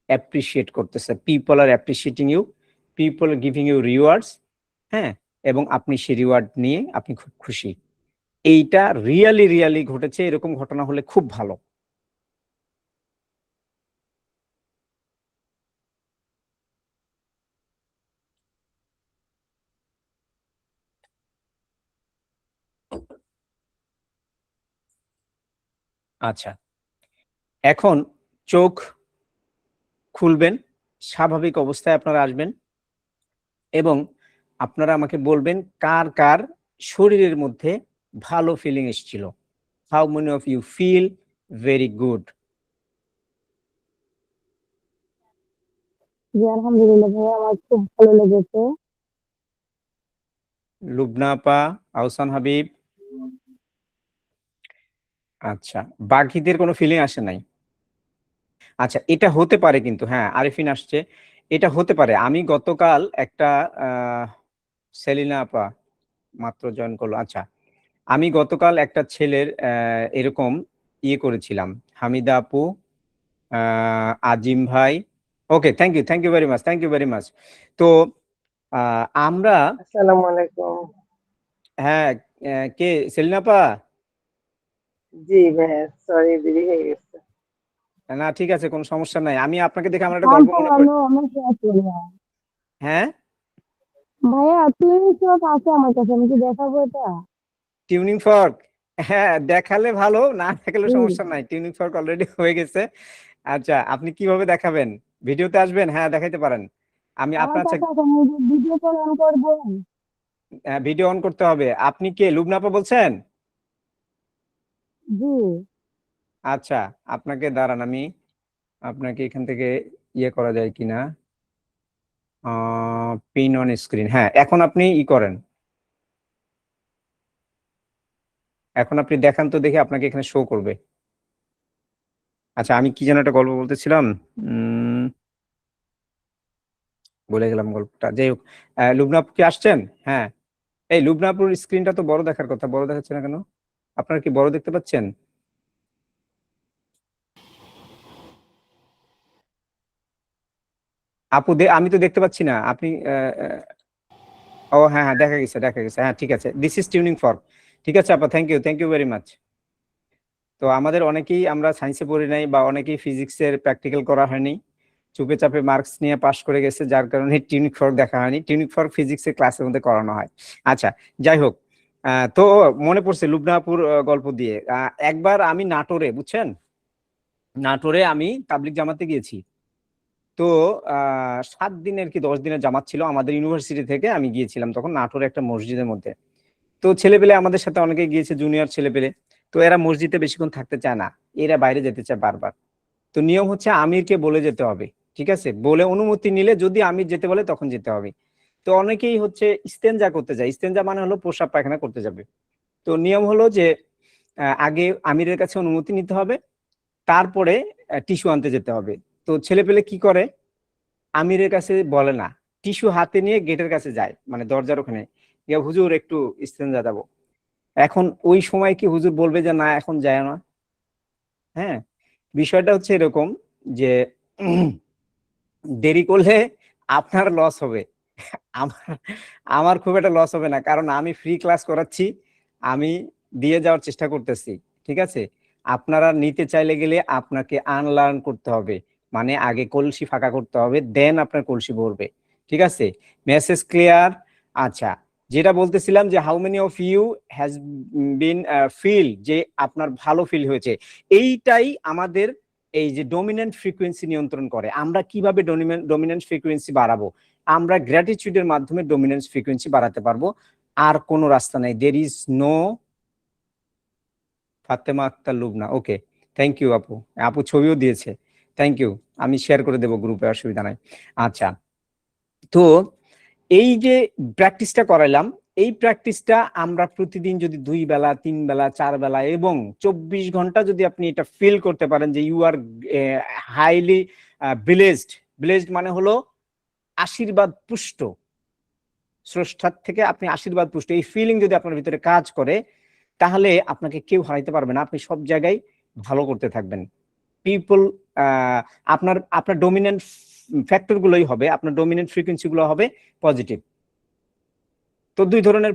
[SPEAKER 2] অ্যাপ্রিসিয়েট করতেছে, people are appreciating you, people are giving you rewards, হ্যাঁ, এবং আপনি সেই রিওয়ার্ড নিয়ে আপনি খুব খুশি। এইটা রিয়ালি রিয়ালি ঘটেছে, এরকম ঘটনা হলে খুব ভালো। আচ্ছা, এখন চোখ খুলবেন, স্বাভাবিক অবস্থায় আপনারা আসবেন এবং আপনারা আমাকে বলবেন কার কার শরীরের মধ্যে ভালো ফিলিং এসেছিল। How many of you feel very good?
[SPEAKER 5] জি আলহামদুলিল্লাহ ভাইয়া, আমার খুব ভালো লেগেছে।
[SPEAKER 2] লুবনা আপা, আহসান হাবিব, আচ্ছা, বাকিদের কোনো ফিলিং আসে নাই? আচ্ছা, এটা হতে পারে কিন্তু, হ্যাঁ আরিফিন আসছে, এটা হতে পারে। আমি গতকাল একটা সেলিনা আপা মাত্র জয়েন করলো। আচ্ছা, আমি গতকাল একটা ছেলের এরকম ইয়ে করেছিলাম, হামিদা আপু, আজিম ভাই, okay, thank you very much, thank you very much. তো আমরা,
[SPEAKER 7] আসসালামু আলাইকুম।
[SPEAKER 2] হ্যাঁ, কে সেলিনা আপা?
[SPEAKER 7] জি ভাইয়া, সরি দেরি হয়ে গেছে।
[SPEAKER 2] না ঠিক আছে, কোনো সমস্যা নাই। আমি আপনাকে দেখে আমার একটা গল্প মনে পড়ে।
[SPEAKER 5] আমার শেষ করলাম
[SPEAKER 2] হ্যাঁ,
[SPEAKER 5] ভাইয়া, তুই সব আছে আমার কাছে, আমি কি দেখাবো এটা?
[SPEAKER 2] টিউনিং ফর্ক, হ্যাঁ দেখালে ভালো, না দেখালে
[SPEAKER 5] হুম।
[SPEAKER 2] সমস্যা নাই, টিউনিং ফর্ক অলরেডি হয়ে গেছে। আচ্ছা, আপনি কিভাবে দেখাবেন? ভিডিওতে আসবেন? হ্যাঁ দেখাইতে পারেন। আমি
[SPEAKER 5] আমার
[SPEAKER 2] আপনার
[SPEAKER 5] কাছে আছে, আমি ভিডিও কল অন করবো।
[SPEAKER 2] ভিডিও অন করতে হবে। আপনি কে, লুবনা আপা বলছেন?
[SPEAKER 5] জি।
[SPEAKER 2] আচ্ছা, আপনাকে দাঁড়ান, আমি আপনাকে এখান থেকে ইয়ে করা যায় কিনা, পিন অন স্ক্রিন, হ্যাঁ এখন আপনি ই করেন, এখন আপনি দেখান তো দেখে, আপনাকে এখানে শো করবে। আচ্ছা, আমি কি যেন একটা গল্প বলতেছিলাম, বলে গেলাম গল্পটা, যাই হোক। লুবনা আপু কি আসছেন? হ্যাঁ, এই লুবনা আপুর স্ক্রিনটা তো বড় দেখার কথা, বড় দেখাচ্ছে না কেন? আপনারা কি বড় দেখতে পাচ্ছেন? আপু আমি তো দেখতে পাচ্ছি না, আপনি ও হ্যাঁ হ্যাঁ, দেখা গেছে দেখা গেছে, হ্যাঁ ঠিক আছে, দিস ইজ টিউনিং ফর্ক। ঠিক আছে আপা, থ্যাংক ইউ ভেরি মাচ। তো আমাদের অনেকেই, আমরা সায়েন্সে পড়ি নাই বা অনেকেই ফিজিক্সের প্র্যাকটিক্যাল করা হয়নি, চুপে চাপে মার্কস নিয়ে পাশ করে গেছে, যার কারণে টিউনিক ফর্ক দেখা হয়নি। টিউনিক ফর্ক ফিজিক্সের ক্লাসের মধ্যে করানো হয়। আচ্ছা, যাই হোক, তো মনে পড়ছে লুবনাপুর গল্প দিয়ে। একবার আমি নাটোরে, বুঝছেন, নাটোরে আমি তাবলিগ জামাতে গিয়েছি। তো 7 দিনের কি 10 দিনের জামাত ছিল আমাদের ইউনিভার্সিটি থেকে, আমি গিয়েছিলাম তখন নাটোরে একটা মসজিদের মধ্যে। তো ছেলেপেলে আমাদের সাথে অনেকে গিয়েছে, জুনিয়র ছেলেপেলে। তো এরা মসজিদে বেশিক্ষণ থাকতে চায় না, এরা বাইরে যেতে চায় বারবার। তো নিয়ম হচ্ছে আমিরকে বলে যেতে হবে, ঠিক আছে, বলে অনুমতি নিলে যদি আমির যেতে বলে তখন যেতে হবে। তো অনেকেই হচ্ছে ইস্তেঞ্জা করতে যায়, ইস্তেঞ্জা মানে হলো প্রসাব পায়খানা করতে যাবে। তো নিয়ম হলো যে আগে আমিরের কাছে অনুমতি নিতে হবে, তারপরে টিস্যু আনতে যেতে হবে। তো ছেলেপেলে কি করে, আমিরের কাছে বলে না, টিস্যু হাতে নিয়ে গেটের কাছে যায়, মানে দরজার ওখানে, ইয়া হুজুর একটু ইস্তেঞ্জা যাবো। এখন ওই সময় কি হুজুর বলবে যে না এখন যায় না? হ্যাঁ, বিষয়টা হচ্ছে এরকম যে দেরি করলে আপনার লস হবে, আমার আমার খুব একটা লস হবে না, কারণ আমি ফ্রি ক্লাস করাচ্ছি, আমি দিয়ে যাওয়ার চেষ্টা করতেছি, ঠিক আছে। আপনারা নিতে চাইলে গেলে আপনাকে আনলার্ন করতে হবে, মানে আগে কলসি ফাঁকা করতে হবে, দেন আপনার কলসি ভরবে, ঠিক আছে। Message clear? আচ্ছা, যেটা বলতেছিলাম যে how many of you has been feel, যে আপনার ভালো ফিল হয়েছে, এইটাই আমাদের এই যে ডমিনেন্ট ফ্রিকোয়েন্সি নিয়ন্ত্রণ করে। আমরা কিভাবে ডমিনেন্ট ফ্রিকোয়েন্সি বাড়াবো? আমরা গ্র্যাটিটিউডের মাধ্যমে ডমিনেন্স ফ্রিকোয়েন্সি বাড়াতে পারবো, আর কোনো রাস্তা নাই। There is no. Fatema Akter Lubna, okay, thank you আপু, আপু ছবিও দিয়েছে, থ্যাংক ইউ, আমি শেয়ার করে দেবো গ্রুপে, অসুবিধা নাই। আচ্ছা, তো এই যে প্র্যাকটিসটা করাইলাম, এই প্র্যাকটিসটা আমরা প্রতিদিন যদি 2 বেলা 3 বেলা 4 বেলা এবং 24 ঘন্টা যদি আপনি এটা ফিল করতে পারেন যে ইউ আর হাইলি ব্লেসড মানে হলো আশীর্বাদ পুষ্ট, স্রষ্টার থেকে আপনি আশীর্বাদ পুষ্ট, এই ফিলিং যদি আপনার ভিতরে কাজ করে তাহলে আপনাকে কেউ হারাইতে পারবে না, আপনি সব জায়গায় ভালো করতে থাকবেন। পিপল আপনার ডমিনেন্ট ফ্যাক্টর গুলোই হবে, আপনার ডমিনেন্ট ফ্রিকোয়েন্সি গুলো হবে পজিটিভ। তো 2 ধরনের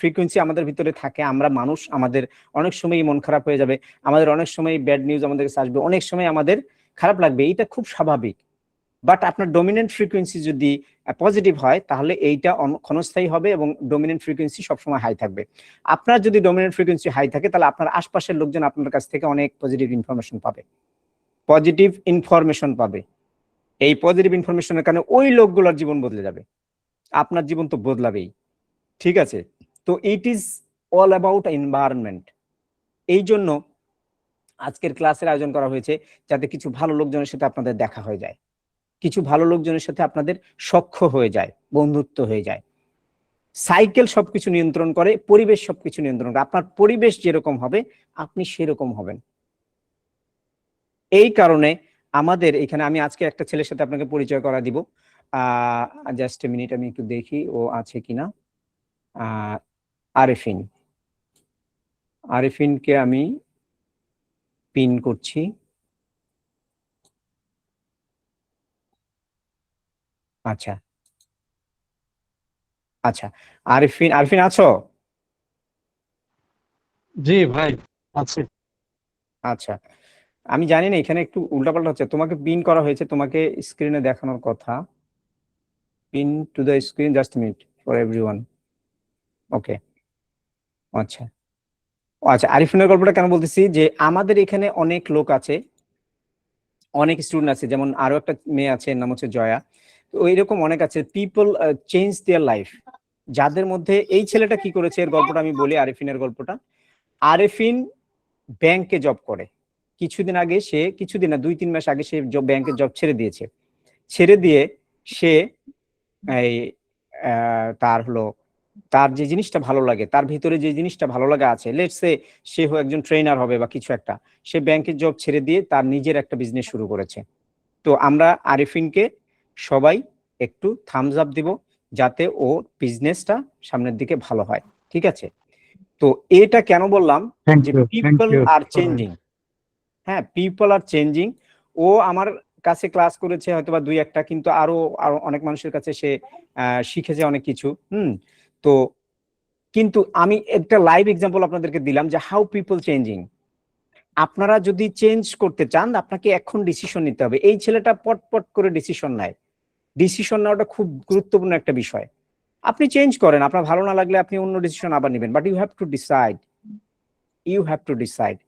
[SPEAKER 2] ফ্রিকোয়েন্সি আমাদের ভিতরে থাকে, আমরা মানুষ, আমাদের অনেক সময় মন খারাপ হয়ে যাবে, আমাদের অনেক সময় ব্যাড নিউজ আমাদের কাছে আসবে, অনেক সময় আমাদের খারাপ লাগবে, এটা খুব স্বাভাবিক। বাট আপনার ডমিনেন্ট ফ্রিকোয়েন্সি যদি পজিটিভ হয় তাহলে এইটা ক্ষণস্থায়ী হবে এবং ডমিনেন্ট ফ্রিকোয়েন্সি সবসময় হাই থাকবে। আপনার যদি ডমিনেন্ট ফ্রিকোয়েন্সি হাই থাকে তাহলে আপনার আশপাশের লোকজন আপনার কাছ থেকে অনেক পজিটিভ ইনফরমেশন পাবে, এই পজিটিভ ইনফরমেশনের কারণে ওই লোকগুলোর জীবন বদলে যাবে, আপনার জীবন তো বদলাবেই। ঠিক আছে, তো it is all about environment. এই জন্য আজকের ক্লাসের আয়োজন করা হয়েছে যাতে কিছু ভালো লোকজনের সাথে আপনাদের দেখা হয়ে যায়, কিছু ভালো লোকজনের সাথে আপনাদের সখ্য হয়ে যায়, বন্ধুত্ব হয়ে যায়। সাইকেল সবকিছু নিয়ন্ত্রণ করে, পরিবেশ সবকিছু নিয়ন্ত্রণ করে, আপনার পরিবেশ যেরকম হবে আপনি সেরকম হবেন। এই কারণে আমাদের এখানে আমি আজকে একটা ছেলের সাথে আপনাকে পরিচয় করা দিব, জাস্ট এ মিনিট, আমি একটু দেখি ও আছে কিনা। আরিফিনকে আমি পিন করছি। আচ্ছা আচ্ছা, আরিফিন আছো?
[SPEAKER 1] জি ভাই, আছি।
[SPEAKER 2] আচ্ছা, আমি জানি না এখানে একটু উল্টাপাল্টা হচ্ছে, তোমাকে পিন করা হয়েছে, তোমাকে স্ক্রিনে দেখানোর কথা। Pin to the screen, just minute for everyone. Okay, আচ্ছা আচ্ছা, আরিফিনের গল্পটা কেন বলতেছি যে আমাদের এখানে অনেক লোক আছে, অনেক স্টুডেন্ট আছে, যেমন আরো একটা মেয়ে আছে, নাম হচ্ছে জয়া। তো এইরকম অনেক আছে, পিপল চেঞ্জ দেয়ার লাইফ, যাদের মধ্যে এই ছেলেটা কি করেছে এর গল্পটা আমি বলি। আরিফিনের গল্পটা, আরিফিন ব্যাংকে জব করে, কিছুদিন না 2-3 মাস আগে সে ব্যাংকের জব ছেড়ে দিয়েছে। ছেড়ে দিয়ে সে এই তার যে জিনিসটা ভালো লাগে, তার ভিতরে যে জিনিসটা ভালো লাগা আছে, লেটস সে সে একজন ট্রেনার হবে বা কিছু একটা, সে ব্যাংকের জব ছেড়ে দিয়ে তার নিজের একটা বিজনেস শুরু করেছে। তো আমরা আরিফিনকে সবাই একটু থামস আপ দিব যাতে ও বিজনেসটা সামনের দিকে ভালো হয়। ঠিক আছে, তো এটা কেন বললাম যে পিপল আর চেঞ্জিং, হ্যাঁ পিপল আর চেঞ্জিং। ও আমার কাছে ক্লাস করেছে হয়তো বা 2-1টা, কিন্তু আরো অনেক মানুষের কাছে সে শিখেছে অনেক কিছু। তো কিন্তু আমি একটা লাইভ এক্সাম্পল আপনাদেরকে দিলাম যে হাউ পিপল চেঞ্জিং। আপনারা যদি চেঞ্জ করতে চান আপনাকে এখন ডিসিশন নিতে হবে। এই ছেলেটা পট করে ডিসিশন নেয়, ডিসিশন নেওয়াটা খুব গুরুত্বপূর্ণ একটা বিষয়। আপনি চেঞ্জ করেন, আপনার ভালো না লাগলে আপনি অন্য ডিসিশন আবার নেবেন, but you have to decide.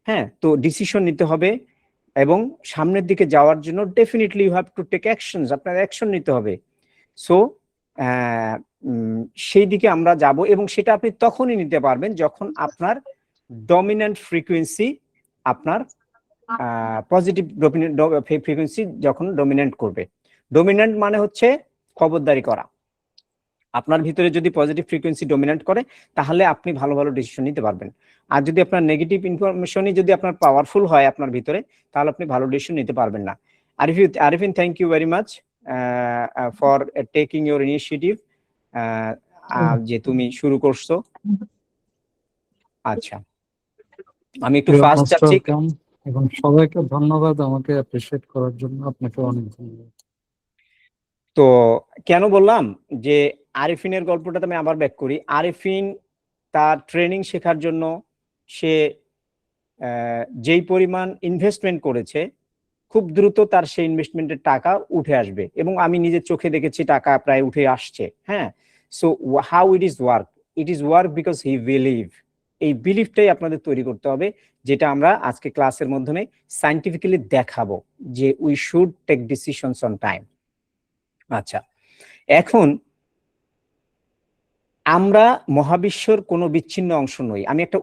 [SPEAKER 2] হ্যাঁ, তো ডিসিশন নিতে হবে এবং সামনের দিকে যাওয়ার জন্য definitely you have to take actions, আপনার অ্যাকশন নিতে হবে। সো সেই দিকে আমরা যাব এবং সেটা আপনি তখনই নিতে পারবেন যখন আপনার ডমিনেন্ট ফ্রিকোয়েন্সি, আপনার পজিটিভ ফ্রিকোয়েন্সি যখন ডমিনেন্ট করবে। ডমিনেন্ট মানে হচ্ছে খবরদারি করা। আপনার ভিতরে যদি পজিটিভ ফ্রিকোয়েন্সি ডমিনেন্ট করে তাহলে আপনি ভালো ভালো ডিসিশন নিতে পারবেন। আর যদি আপনার নেগেটিভ ইনফরমেশনই যদি আপনার পাওয়ারফুল হয় আপনার ভিতরে, তাহলে আপনি ভালো ডিসিশন নিতে পারবেন না। Arifin, thank you very much for taking your initiative, যে তুমি শুরু করছো। আচ্ছা, আমি একটু ফাস্ট যাচ্ছি
[SPEAKER 1] এবং সবাইকে ধন্যবাদ আমাকে অ্যাপ্রিশিয়েট করার জন্য, আপনাকে অনেক ধন্যবাদ।
[SPEAKER 2] তো কেন বললাম যে আরিফিনের গল্পটাতে আমি আবার ব্যাক করি। আরিফিন তার ট্রেনিং শেখার জন্য সে যেই পরিমাণ ইনভেস্টমেন্ট করেছে, খুব দ্রুত তার সেই ইনভেস্টমেন্টের টাকা উঠে আসবে এবং আমি নিজের চোখে দেখেছি টাকা প্রায় উঠে আসছে। হ্যাঁ, so how it is work because he believe. এই বিলিফটাই আপনাদের তৈরি করতে হবে, যেটা আমরা আজকে ক্লাসের মাধ্যমে সায়েন্টিফিক্যালি দেখাবো যে we should take decisions on time. আচ্ছা, এখন আমরা মহাবিশ্বর কোনো বিচ্ছিন্ন অংশ নই। আমি একটা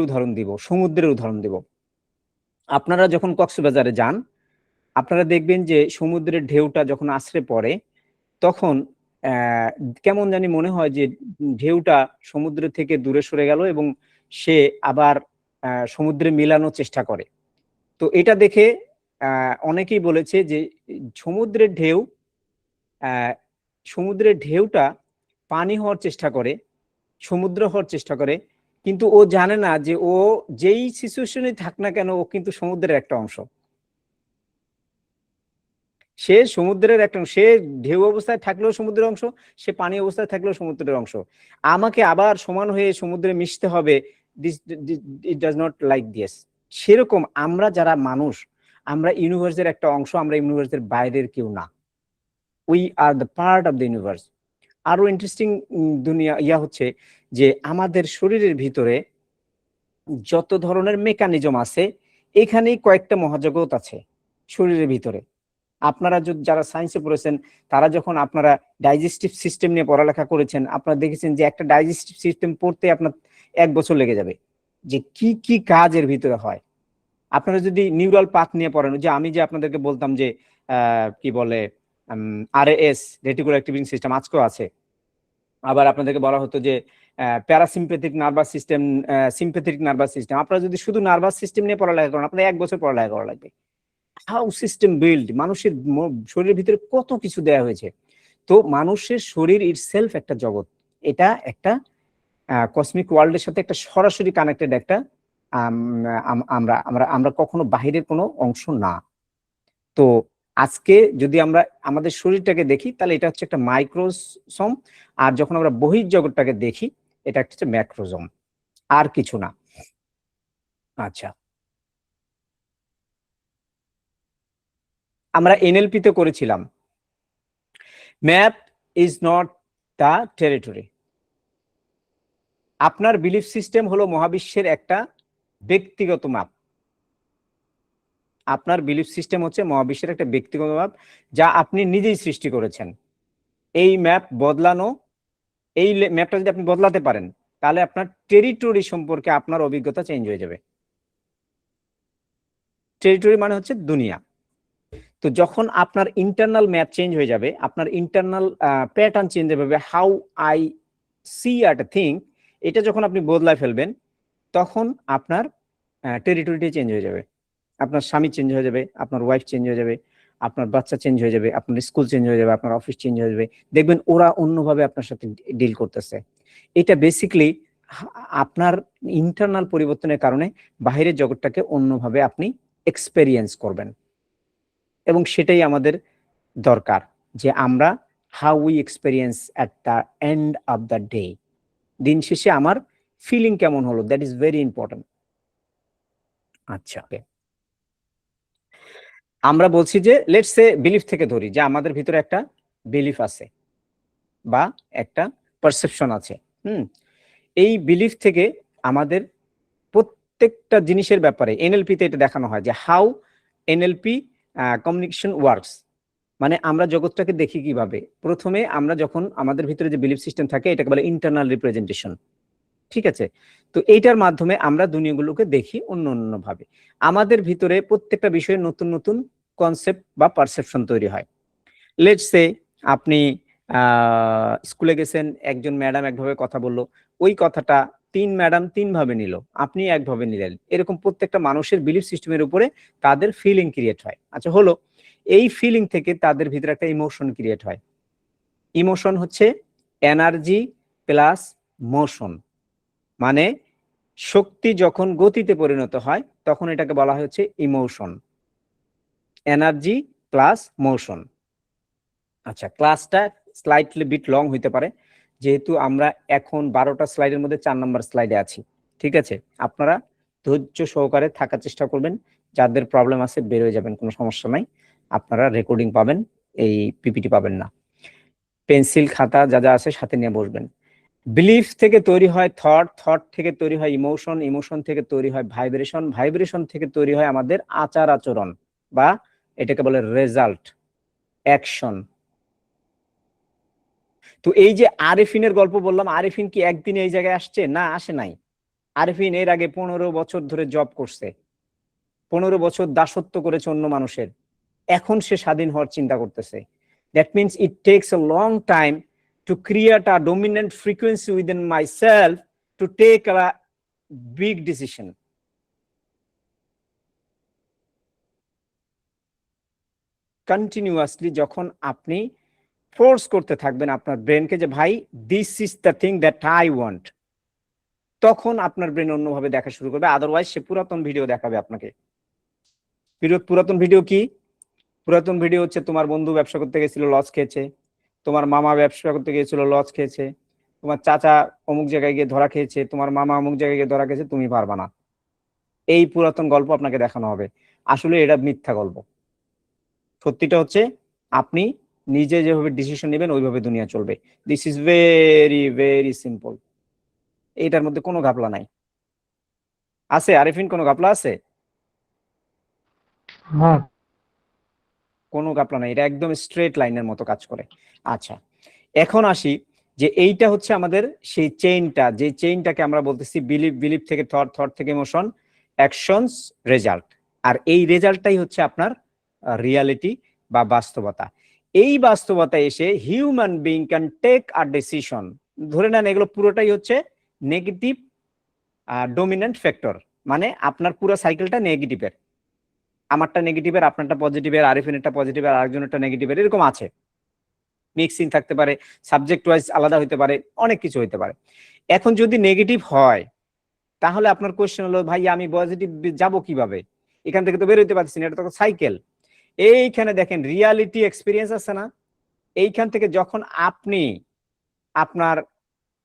[SPEAKER 2] উদাহরণ দিব, সমুদ্রের উদাহরণ দিব। আপনারা যখন কক্সবাজারে যান আপনারা দেখবেন যে সমুদ্রের ঢেউটা যখন আছড়ে পড়ে তখন কেমন জানি মনে হয় যে ঢেউটা সমুদ্র থেকে দূরে সরে গেল এবং সে আবার সমুদ্রে মেলানোর চেষ্টা করে। তো এটা দেখে অনেকেই বলেছে যে সমুদ্রের ঢেউ সমুদ্রের ঢেউটা পানি হওয়ার চেষ্টা করে, সমুদ্র হওয়ার চেষ্টা করে, কিন্তু ও জানে না যে ও যেই সিচুয়েশনে থাক না কেন ও কিন্তু সমুদ্রের একটা অংশ। সে সমুদ্রের একটা অংশ, সে ঢেউ অবস্থায় থাকলেও সমুদ্রের অংশ, সে পানি অবস্থায় থাকলেও সমুদ্রের অংশ। আমাকে আবার সমান হয়ে সমুদ্রে মিশতে হবে, it does not like this. সেরকম আমরা যারা মানুষ, আমরা ইউনিভার্সের একটা অংশ, আমরা ইউনিভার্সের বাইরের কেউ না। We are the part of the universe. আরো ইন্টারেস্টিং দুনিয়া হচ্ছে যে আমাদের শরীরের ভিতরে যত ধরনের মেকানিজম আছে, এখানেই কয়েকটা মহাজগৎ আছে শরীরের ভিতরে। আপনারা যারা সায়েন্সে পড়েছেন, তারা যখন আপনারা ডাইজেস্টিভ সিস্টেম নিয়ে পড়ালেখা করেছেন, আপনারা দেখেছেন যে একটা ডাইজেস্টিভ সিস্টেম পড়তে আপনার 1 বছর লেগে যাবে, যে কি কি কাজ এর ভিতরে হয়। আপনারা যদি নিউরাল পাথ নিয়ে পড়েন, যে আমি যে আপনাদেরকে বলতাম যে কি বলে RAS, রেটিকুলার অ্যাক্টিভেটিং সিস্টেম, আজকেও আছে। আবার আপনাদেরকে বলা হতো যে parasympathetic nervous system, sympathetic nervous system. আপনারা যদি শুধু নার্ভাস সিস্টেম নিয়ে পড়ালেখা করেন, আপনাদের 1 বছর পড়ালেখা করা লাগবে। হাউ সিস্টেম বিল্ড, মানুষের শরীরের ভিতরে কত কিছু দেয়া হয়েছে। তো মানুষের শরীর ইটসেলফ একটা জগৎ, এটা একটা কসমিক ওয়ার্ল্ডের সাথে একটা সরাসরি কানেক্টেড একটা আমরা আমরা আমরা কখনো বাহিরের কোনো অংশ না। তো আজকে যদি আমরা আমাদের শরীরটাকে দেখি, তাহলে এটা হচ্ছে একটা মাইক্রোসোম, আর যখন আমরা বহির্জগৎটাকে দেখি, এটা হচ্ছে ম্যাক্রোজোম, আর কিছু না। আচ্ছা, আমরা NLP তে করেছিলাম, map is not the territory. আপনার বিলিফ সিস্টেম হলো মহাবিশ্বের একটা ব্যক্তিগত ম্যাপ। আপনার বিলিফ সিস্টেম হচ্ছে মহাবিশ্বের একটা ব্যক্তিগত ম্যাপ, যা আপনি নিজেই সৃষ্টি করেছেন। এই ম্যাপ বদলানো, এই ম্যাপটা যদি আপনি বদলাতে পারেন, তাহলে আপনার টেরিটরি সম্পর্কে আপনার অভিজ্ঞতা চেঞ্জ হয়ে যাবে। টেরিটরি মানে হচ্ছে দুনিয়া। তো যখন আপনার ইন্টারনাল ম্যাপ চেঞ্জ হয়ে যাবে, আপনার ইন্টারনাল প্যাটার্ন চেঞ্জ হয়ে যাবে, হাউ আই সি আট থিং, এটা যখন আপনি বদলায় ফেলবেন, তখন আপনার টেরিটরিটি চেঞ্জ হয়ে যাবে। আপনার স্বামী চেঞ্জ হয়ে যাবে, আপনার ওয়াইফ চেঞ্জ হয়ে যাবে, আপনার বাচ্চা চেঞ্জ হয়ে যাবে, আপনার স্কুল চেঞ্জ হয়ে যাবে, আপনার অফিস চেঞ্জ হয়ে যাবে। দেখবেন ওরা অন্যভাবে আপনার সাথে ডিল করতেছে। এটা বেসিক্যালি আপনার ইন্টারনাল পরিবর্তনের কারণে বাইরের জগৎটাকে অন্যভাবে আপনি এক্সপেরিয়েন্স করবেন, এবং সেটাই আমাদের দরকার, যে আমরা how we experience at the end of the day. দিন শেষে আমার ফিলিং কেমন হলো, দ্যাট ইজ ভেরি ইম্পর্টেন্ট। আচ্ছা, আমরা বলছি যে লেটস সে বিলিফ থেকে ধরি, যে আমাদের ভিতরে একটা বিলিফ আছে বা একটা পারসেপশন আছে। এই বিলিফ থেকে আমাদের প্রত্যেকটা জিনিসের ব্যাপারে NLP তে এটা দেখানো হয় যে হাউ NLP কমিউনিকেশন ওয়ার্কস। মানে আমরা জগৎটাকে দেখি কিভাবে। প্রথমে আমরা যখন আমাদের ভিতরে যে বিলিফ সিস্টেম থাকে, এটাকে বলে ইন্টারনাল রিপ্রেজেন্টেশন, ঠিক আছে? তো এইটার মাধ্যমে আমরা দুনিয়াগুলোকে দেখি অন্য অন্য ভাবে। আমাদের ভিতরে প্রত্যেকটা বিষয়ে নতুন নতুন কনসেপ্ট বা পারসেপশন তৈরি হয়। লেটস সে আপনি স্কুলে গেছেন, একজন ম্যাডাম একভাবে কথা বললো, ওই কথাটা 3 ম্যাডাম 3 ভাবে নিল, আপনি একভাবে নিলেন। এরকম প্রত্যেকটা মানুষের বিলিফ সিস্টেমের উপরে তাদের ফিলিং ক্রিয়েট হয়। আচ্ছা, হলো এই ফিলিং থেকে তাদের ভিতরে একটা ইমোশন ক্রিয়েট হয়। ইমোশন হচ্ছে এনার্জি প্লাস মোশন, মানে শক্তি যখন গতিতে পরিণত হয়, তখন এটাকে বলা হয় হচ্ছে ইমোশন, এনার্জি প্লাস মোশন। আচ্ছা, ক্লাসটা স্লাইটলি বিট লং হইতে পারে, যেহেতু আমরা এখন 12টা স্লাইডের মধ্যে 4 নম্বর স্লাইডে আছি, ঠিক আছে? আপনারা ধৈর্য সহকারে থাকার চেষ্টা করবেন। যাদের প্রবলেম আছে বের হয়ে যাবেন, কোনো সমস্যা নাই। আপনারা রেকর্ডিং পাবেন, এই পিপিটি পাবেন না। পেন্সিল খাতা যা যা আছে সাথে নিয়ে বসবেন। বিলিফ থেকে তৈরি হয় থট, থট থেকে তৈরি হয় ইমোশন, ইমোশন থেকে তৈরি হয় ভাইব্রেশন, ভাইব্রেশন থেকে তৈরি হয় আমাদের আচার আচরণ, বা এটাকে বলে রেজাল্ট, অ্যাকশন। তো এই যে আরেফিনের গল্প বললাম, আরেফিন কি একদিন এই জায়গায় আসছে? না, আসে নাই। আরেফিন এর আগে 15 বছর ধরে জব করছে, 15 বছর দাসত্ব করেছে অন্য মানুষের। এখন সে স্বাধীন হওয়ার চিন্তা করতেছে। That means it tax a long time to create a dominant frequency within myself to take a big decision. Continuously যখন আপনি ফোর্স করতে থাকবেন আপনার ব্রেনকে যে ভাই this is the thing that I want, তখন আপনার ব্রেন অন্যভাবে দেখা শুরু করবে। আদারওয়াইজ সে পুরাতন ভিডিও দেখাবে আপনাকে। পুরাতন ভিডিও কি? পুরাতন ভিডিও হচ্ছে তোমার বন্ধু ব্যবসা করতে গেছিল, লস খেয়েছে, তোমার মামা ব্যবসা করতে গিয়েছিল, লস খেয়েছে, তোমার চাচা অমুক জায়গায় গিয়ে ধরা খেয়েছে, তোমার মামা অমুক জায়গায় গিয়ে ধরা খেয়েছে, তুমি পারবা না। এই পুরাতন গল্প আপনাকে দেখানো হবে। আসলে এটা মিথ্যা গল্প। সত্যিটা হচ্ছে আপনি নিজে যেভাবে ডিসিশন নেবেন ওইভাবে দুনিয়া চলবে। This is very very simple. এইটার মধ্যে কোনো ঘাপলা নাই। আছে আরিফিন, কোনো ঘাপলা আছে?
[SPEAKER 1] হ্যাঁ,
[SPEAKER 2] কোনো ঘাপলা নাই, এটা একদম স্ট্রেট লাইনের মতো কাজ করে। আচ্ছা, এখন আসি যে এইটা হচ্ছে আমাদের সেই চেইনটা, যে চেইনটাকে আমরা বলতেছি বিলিভ থেকে থট, থট থেকে ইমোশন, অ্যাকশনস, রেজাল্ট। আর এই রেজাল্টটাই হচ্ছে আপনার রিয়ালিটি বা বাস্তবতা। এই বাস্তবতায় এসে human being can take a decision. ধরে নেন এগুলো পুরোটাই হচ্ছে নেগেটিভ ডমিনেন্ট ফ্যাক্টর, মানে আপনার পুরো সাইকেলটা নেগেটিভের। আমারটা নেগেটিভের, আপনারটা পজিটিভের, আরিফিনেরটা পজিটিভের, আরেকজনেরটা নেগেটিভের, এরকম আছে। মিক্সিং থাকতে পারে, সাবজেক্ট ওয়াইজ আলাদা হতে পারে, অনেক কিছু হতে পারে। এখন যদি নেগেটিভ হয় তাহলে আপনার কোয়েশ্চেন হলো ভাই আমি পজিটিভ যাব কিভাবে? এখান থেকে তো বের হইতে পারছি না, এটা তো সাইকেল। এইখানে দেখেন রিয়ালিটি এক্সপিরিয়েন্স আছে না, এইখান থেকে যখন আপনি আপনার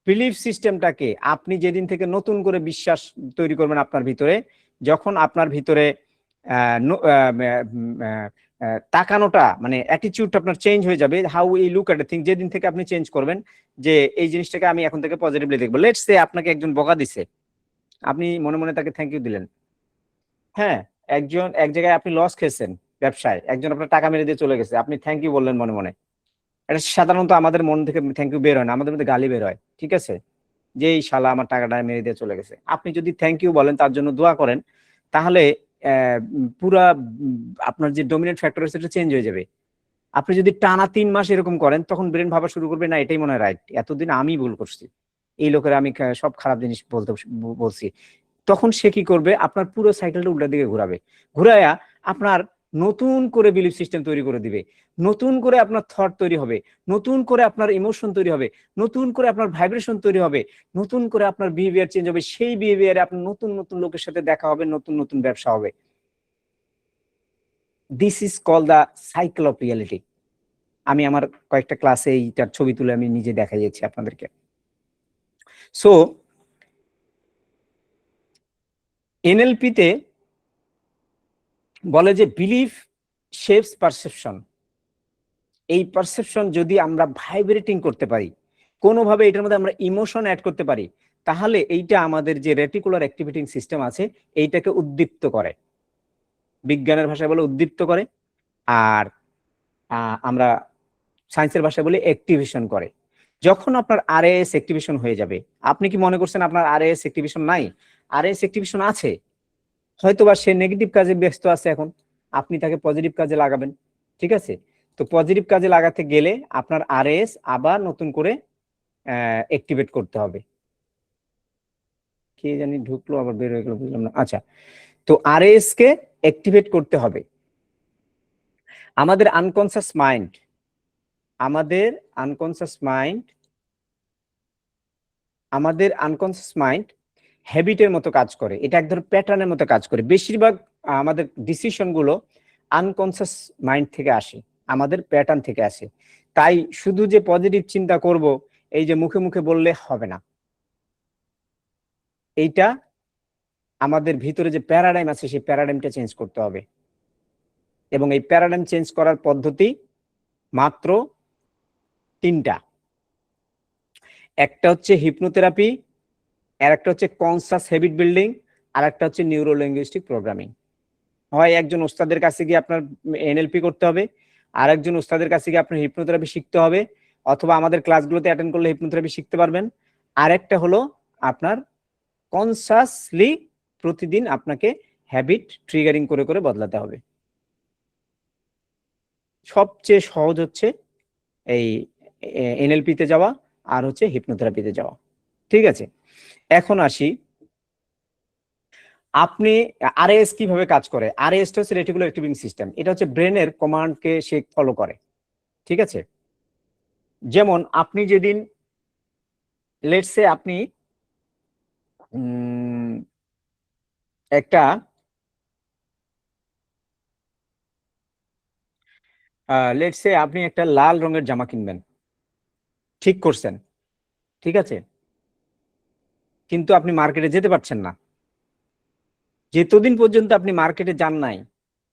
[SPEAKER 2] বিলিফ সিস্টেমটাকে, আপনি যেদিন থেকে নতুন করে বিশ্বাস তৈরি করবেন আপনার ভিতরে, যখন আপনার ভিতরে তাকানোটা মানে অ্যাটিটিউডটা আপনার চেঞ্জ হয়ে যাবে, how we look at a thing, যেদিন থেকে আপনি চেঞ্জ করবেন যে এই জিনিসটাকে আমি এখন থেকে পজিটিভলি দেখবো। লেটস সে আপনাকে একজন বকা দিছে, আপনি মনে মনে তাকে থ্যাংক ইউ দিলেন। হ্যাঁ, একজন এক জায়গায় আপনি লস খেয়েছেন ব্যবসায়, একজন আপনার টাকা মেরে দিয়ে চলে গেছে, আপনি থ্যাংক ইউ বললেন মনে মনে। এটা সাধারণত আমাদের মন থেকে থ্যাংক ইউ বের হয় না, আমাদের মধ্যে গালি বের হয়, ঠিক আছে, যে এই শালা আমার টাকাটা মেরে দিয়ে চলে গেছে। আপনি যদি থ্যাংক ইউ বলেন, তার জন্য দোয়া করেন, তাহলে পুরা আপনার যে ডমিনেন্ট ফ্যাক্টর আছে সেটা চেঞ্জ হয়ে যাবে। আপনি যদি টানা 3 মাস এরকম করেন, তখন ব্রেন ভাবা শুরু করবে না এটাই মনে হয় রাইট, এতদিন আমি ভুল করছি, এই লোকের আমি সব খারাপ জিনিস বলছি। তখন সে কি করবে? আপনার পুরো সাইকেলটা উল্টা দিকে ঘুরাবে, ঘুরাইয়া আপনার নতুন করে বিলিফ সিস্টেম তৈরি করে দিবে, নতুন করে আপনার থট তৈরি হবে, নতুন করে আপনার ইমোশন তৈরি হবে, নতুন করে আপনার ভাইব্রেশন তৈরি হবে, নতুন করে আপনার বিহেভিয়ার চেঞ্জ হবে। সেই বিহেভিয়ারে আপনার নতুন নতুন লোকের সাথে দেখা হবে, নতুন নতুন ব্যবসা হবে। This is call the cycle of reality. আমি আমার কয়েকটা ক্লাসে এইটার ছবি তুলে আমি নিজে দেখাইছি আপনাদেরকে। সো এনএলপিতে বলে যে বিলিফ শেপস পারসেপশন। এই পারসেপশন যদি আমরা ভাইব্রেটিং করতে পারি, কোনোভাবে এটার মধ্যে আমরা ইমোশন অ্যাড করতে পারি, তাহলে এইটা আমাদের যে রেটিকুলার অ্যাক্টিভেটিং সিস্টেম আছে এইটাকে উদ্দীপ্ত করে, বিজ্ঞানের ভাষায় বলে উদ্দীপ্ত করে, আর আমরা সায়েন্সের ভাষায় বলে অ্যাক্টিভেশন করে। যখন আপনার আরএএস অ্যাক্টিভেশন হয়ে যাবে, আপনি কি মনে করছেন আপনার আরএএস অ্যাক্টিভেশন নাই? আরএএস অ্যাক্টিভেশন আছে, হয়তোবা সে নেগেটিভ কাজে ব্যস্ত আছে, এখন আপনি তাকে পজিটিভ কাজে লাগাবেন, ঠিক আছে? তো পজিটিভ কাজে লাগাতে গেলে আপনার আরএএস আবার নতুন করে অ্যাক্টিভেট করতে হবে। কে জানি ঢুকলো আবার বের হয়ে গেল, বুঝলাম না। আচ্ছা, তো আরএএস কে অ্যাক্টিভেট করতে হবে। আমাদের আনকনসিয়াস মাইন্ড, আমাদের আনকনসিয়াস মাইন্ড হ্যাবিটের মতো কাজ করে, এটা এক ধরনের প্যাটার্নের মতো কাজ করে। বেশিরভাগ আমাদের ডিসিশন গুলো আনকনসিয়াস মাইন্ড থেকে আসে, আমাদের প্যাটার্ন থেকে আসে। তাই শুধু যে পজিটিভ চিন্তা করব, এই যে মুখে মুখে বললে হবে না, এইটা আমাদের ভিতরে যে প্যারাডাইম আছে সেই প্যারাডাইমটা চেঞ্জ করতে হবে। এবং এই প্যারাডাইম চেঞ্জ করার পদ্ধতি মাত্র 3টা। একটা হচ্ছে হিপনোথেরাপি, আর একটা হচ্ছে কনসাস হ্যাবিট বিল্ডিং, আর একটা হচ্ছে নিউরো লিঙ্গুইস্টিক প্রোগ্রামিং। হয় একজন ওস্তাদের কাছে গিয়ে আপনার এনএলপি করতে হবে, আর একজন ওস্তাদের কাছে গিয়ে আপনার হিপনোথেরাপি শিখতে হবে, অথবা আমাদের ক্লাসগুলোতে অ্যাটেন্ড করলে হিপনোথেরাপি শিখতে পারবেন। আর একটা হলো আপনার কনসাসলি প্রতিদিন আপনাকে হ্যাবিট ট্রিগারিং করে করে বদলাতে হবে। সবচেয়ে সহজ হচ্ছে এই এনএলপিতে যাওয়া আর হচ্ছে হিপনোথেরাপিতে যাওয়া। ঠিক আছে, এখন আসি আপনি আরএএস কিভাবে কাজ করে। আরএএস হচ্ছে রেটিকুলার অ্যাক্টিভেটিং সিস্টেম, এটা হচ্ছে ব্রেনের কমান্ডকে সে ফলো করে। ঠিক আছে, যেমন আপনি যেদিন লেটস সে আপনি একটা লেটস সে আপনি একটা লাল রঙের জামা কিনবেন, ঠিক করছেন, ঠিক আছে, কিন্তু আপনি মার্কেটে যেতে পারছেন না। যতদিন পর্যন্ত আপনি মার্কেটে যান নাই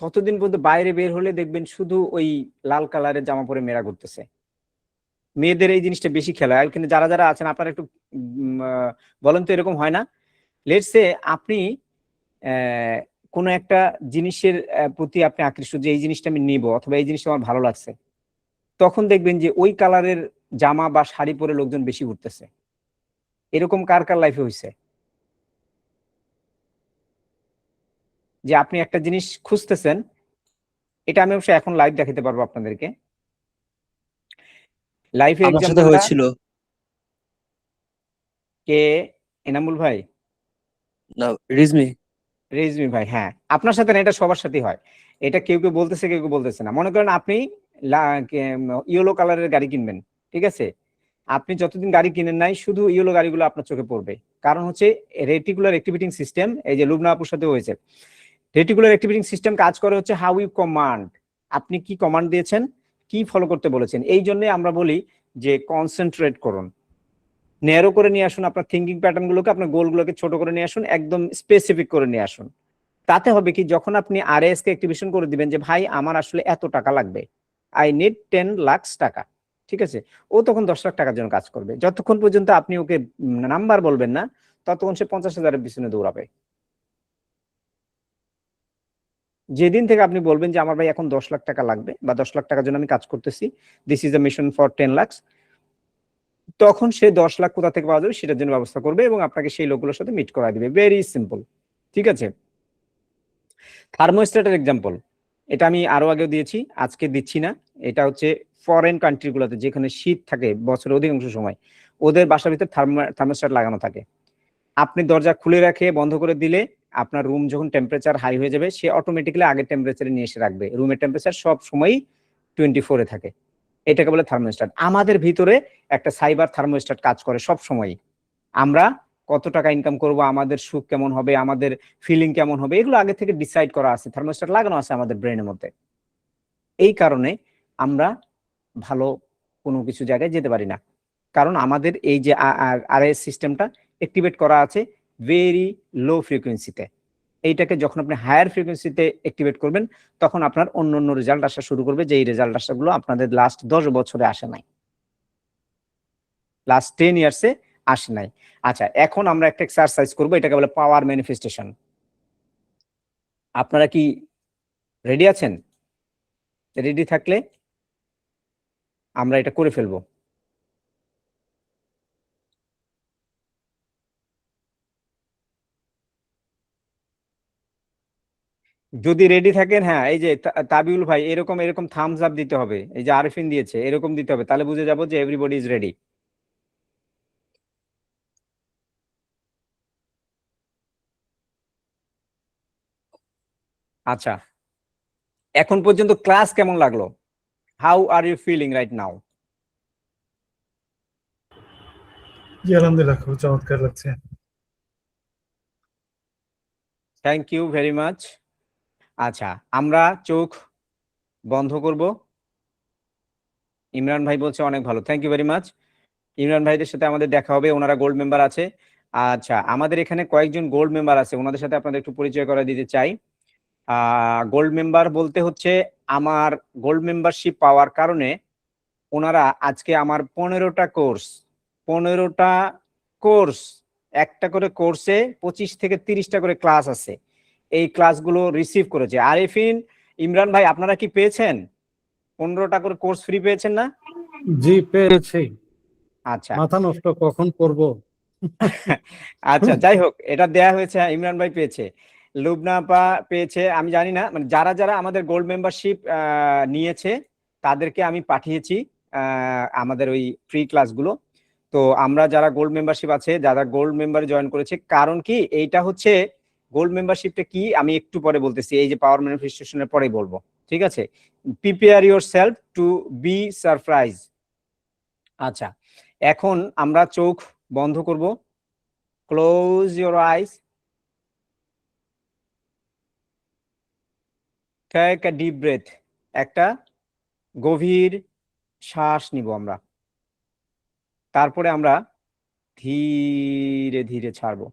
[SPEAKER 2] ততদিন পর্যন্ত বাইরে বের হলে দেখবেন শুধু ওই লাল কালারের জামা পরে মেয়েরা ঘুরতেছে। মেয়েদের এই জিনিসটা বেশি খেলা হয়, কিন্তু যারা যারা আছেন আপনারা একটু বলেন তো, এরকম হয় না? লেটস সে আপনি কোনো একটা জিনিসের প্রতি আপনি আকৃষ্ট, যে এই জিনিসটা আমি নিব অথবা এই জিনিসটা আমার ভালো লাগছে, তখন দেখবেন যে ওই কালারের জামা বা শাড়ি পরে লোকজন বেশি ঘুরতেছে। এরকম কার কার লাইফে হয়েছে যে আপনি একটা জিনিস খুঁজতেছেন? এটা আমি অবশ্য এখন লাইভ দেখাতে পারবো আপনাদেরকে। লাইফে
[SPEAKER 8] আমার সাথে
[SPEAKER 2] এক্সাম্পলটা
[SPEAKER 8] হয়েছিল।
[SPEAKER 2] কে? এনামুল ভাই?
[SPEAKER 8] না, রিজমি।
[SPEAKER 2] রেজমি ভাই, হ্যাঁ, আপনার সাথে না, এটা সবার সাথেই হয়। এটা কেউ কেউ বলতেছে, কেউ কেউ বলতেছে না। মনে করেন আপনি ইয়েলো কালারের গাড়ি কিনবেন, ঠিক আছে, আপনি যতদিন গাড়ি কিনেন নাই শুধু ইয়েলো গাড়িগুলো আপনার চোখে পড়বে, কারণ হচ্ছে রেটিকুলার অ্যাক্টিভেটিং সিস্টেম। এই যে লুবনা আপুর সাথে হয়েছে, রেটিকুলার অ্যাক্টিভেটিং সিস্টেম কাজ করে হচ্ছে হাউ ইউ কমান্ড, আপনি কি কমান্ড দিয়েছেন, কি ফলো করতে বলেছেন। এই জন্য আমরা বলি যে কনসেন্ট্রেট করুন, ন্যারো করে নিয়ে আসুন আপনার থিঙ্কিং প্যাটার্ন গুলোকে, আপনার গোলগুলোকে ছোট করে নিয়ে আসুন, একদম স্পেসিফিক করে নিয়ে আসুন। তাতে হবে কি, যখন আপনি আরএস কে অ্যাক্টিভেশন করে দিবেন যে ভাই আমার আসলে এত টাকা লাগবে, আই নিড 10 লাখ টাকা, ঠিক আছে, ও তখন 10 লাখ টাকার জন্য কাজ করবে। যতক্ষণ পর্যন্ত আপনি ওকে নাম্বার বলবেন না ততক্ষণ সে 50,000-এর পিছনে দৌড়াবে। যেদিন থেকে আপনি বলবেন যে আমার ভাই এখন 10 লাখ টাকা লাগবে বা 10 লাখ টাকার জন্য আমি কাজ করতেছি, this is the mission for 10 lakh, তখন সে 10 লাখ কোথা থেকে পাওয়া যাবে সেটার জন্য ব্যবস্থা করবে এবং আপনাকে সেই লোকগুলোর সাথে মিট করা দিবে। ভেরি সিম্পল, ঠিক আছে। থার্মোস্ট্যাটের এক্সাম্পল, এটা আমি আরো আগেও দিয়েছি, আজকে দিচ্ছি না। এটা হচ্ছে ফরেন কান্ট্রিগুলোতে যেখানে শীত থাকে বছরের অধিকাংশ সময়, ওদের বাসার ভিতরে থার্মোস্ট্যাট লাগানো থাকে। আপনি দরজা খুলে রেখে বন্ধ করে দিলে আপনার রুম যখন টেম্পারেচার হাই হয়ে যাবে, সে অটোমেটিক্যালি আগের টেম্পারেচারে নিয়ে এসে রাখবে। রুমের টেম্পারেচার সব সময়ই 24-এ থাকে, এটাকে বলে থার্মোস্ট্যাট। আমাদের ভিতরে একটা সাইবার থার্মোস্ট্যাট কাজ করে সব সময়ই। আমরা কত টাকা ইনকাম করব, আমাদের সুখ কেমন হবে, আমাদের ফিলিং কেমন হবে, এগুলো আগে থেকে ডিসাইড করা আছে, থার্মোস্ট্যাট লাগানো আছে আমাদের ব্রেনের মধ্যে। এই কারণে আমরা ভালো কোনো কিছু জায়গায় যেতে পারি না, কারণ আমাদের এই যে আরএস সিস্টেমটা অ্যাক্টিভেট করা আছে ভেরি লো ফ্রিকোয়েন্সিতে। এইটাকে যখন আপনি হায়ার ফ্রিকোয়েন্সিতে অ্যাক্টিভেট করবেন তখন আপনার অন্য অন্য রেজাল্ট আসা শুরু করবে, যে এই রেজাল্ট আসাগুলো আপনাদের লাস্ট 10 বছরে আসে নাই, লাস্ট 10 ইয়ার্সে আসে নাই। আচ্ছা, এখন আমরা একটা এক্সারসাইজ করবো, এটাকে বলে পাওয়ার ম্যানিফেস্টেশন। আপনারা কি রেডি আছেন? রেডি থাকলে আমরা এটা করে ফেলবো। যদি রেডি থাকেন, হ্যাঁ, এই যে তাবিউল ভাই, এরকম এরকম থামস আপ দিতে হবে, এই যে আরিফিন দিয়েছে এরকম দিতে হবে, তাহলে বুঝে যাবো যে এভরিবডি ইজ রেডি। আচ্ছা, এখন পর্যন্ত ক্লাস কেমন লাগলো? How are you feeling right now?
[SPEAKER 9] জি আলহামদুলিল্লাহ, খুব চমৎকার লাগছে।
[SPEAKER 2] Thank you very much. আচ্ছা, আমরা চোখ বন্ধ করব। ইমরান ভাই বলছে অনেক ভালো, thank you very much. Imran ভাইদের সাথে আমাদের দেখা হবে, ওনারা গোল্ড মেম্বার আছে। আচ্ছা, আমাদের এখানে কয়েকজন গোল্ড মেম্বার আছে, ওনাদের সাথে আপনাদের একটু পরিচয় করে দিতে চাই। গোল্ড মেম্বার বলতে হচ্ছে আমার গোল্ড মেম্বারশিপ পাওয়ার কারণে ওনারা আজকে আমার 15টা কোর্স, একটা করে কোর্সে 25 থেকে 30টা করে ক্লাস আছে, এই ক্লাসগুলো রিসিভ করেছে। আরিফিন, ইমরান ভাই, আপনারা কি পেয়েছেন? 15টা করে কোর্স ফ্রি পেয়েছেন না?
[SPEAKER 1] জি পেয়েছি।
[SPEAKER 2] আচ্ছা,
[SPEAKER 1] মাথা নষ্ট কখন করব।
[SPEAKER 2] আচ্ছা, যাই হোক, এটা দেয়া হয়েছে। ইমরান ভাই পেয়েছে, লুবনা আপা পেয়েছে, আমি জানি না, মানে যারা যারা আমাদের গোল্ড মেম্বারশিপ নিয়েছে তাদেরকে আমি পাঠিয়েছি আমাদের ওই ফ্রি ক্লাসগুলো। তো আমরা যারা গোল্ড মেম্বারশিপ আছে, যারা গোল্ড মেম্বারে জয়েন করেছে, কারণ কি এইটা হচ্ছে গোল্ড মেম্বারশিপটা কি আমি একটু পরে বলতেছি, এই যে পাওয়ার ম্যানিফেস্টেশনের পরেই বলবো, ঠিক আছে? Prepare yourself to be surprise. আচ্ছা, এখন আমরা চোখ বন্ধ করব, close your eyes, take a deep breath, একটা গভীর শ্বাস নিব আমরা, তারপরে আমরা ধীরে ধীরে ছাড়বো,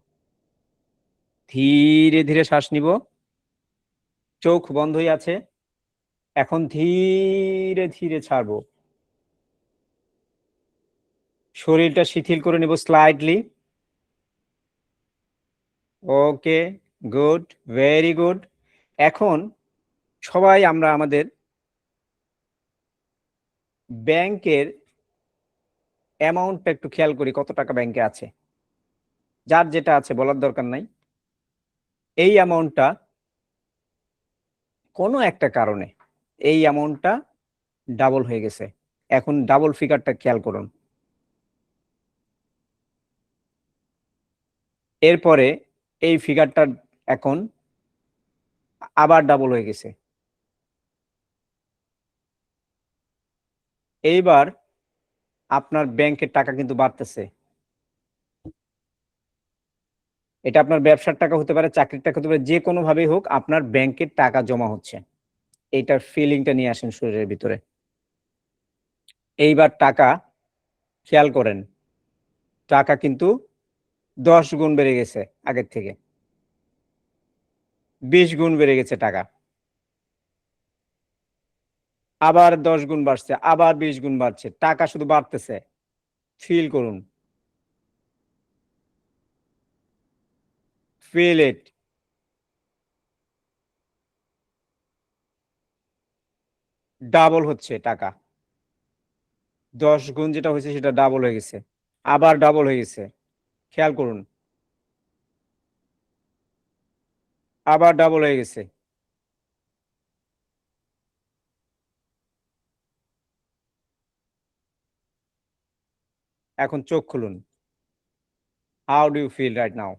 [SPEAKER 2] ধীরে ধীরে শ্বাস নিব, চোখ বন্ধই আছে, এখন ধীরে ধীরে ছাড়বো, শরীরটা শিথিল করে নেব স্লাইডলি। ওকে, গুড, ভেরি গুড। এখন সবাই আমরা আমাদের ব্যাংকের অ্যামাউন্টটা একটু খেয়াল করি, কত টাকা ব্যাংকে আছে। যার যেটা আছে বলার দরকার নাই। এই অ্যামাউন্টটা কোনো একটা কারণে এই অ্যামাউন্টটা ডাবল হয়ে গেছে। এখন ডাবল ফিগারটা খেয়াল করুন। এরপরে এই ফিগারটা এখন আবার ডাবল হয়ে গেছে। এইবার আপনার ব্যাংকের টাকা কিন্তু বাড়তেছে। এটা আপনার ব্যবসার টাকা হতে পারে, চাকরির টাকা হতে পারে, যে কোনো ভাবেই হোক আপনার ব্যাংকের টাকা জমা হচ্ছে। এইটার ফিলিংটা নিয়ে আসেন শরীরের ভিতরে। এইবার টাকা খেয়াল করেন, টাকা কিন্তু 10 গুণ বেড়ে গেছে আগের থেকে, 20 গুণ বেড়ে গেছে টাকা, আবার 10 গুণ বাড়ছে, আবার 20 গুণ বাড়ছে, টাকা শুধু বাড়তেছে। ফিল করুন, ফিল ইট। ডাবল হচ্ছে টাকা, 10 গুণ যেটা হয়েছে সেটা ডাবল হয়ে গেছে, আবার ডাবল হয়ে গেছে। খেয়াল করুন, আবার ডাবল হয়ে গেছে। এখন চোখ খুলুন। How do you feel right now?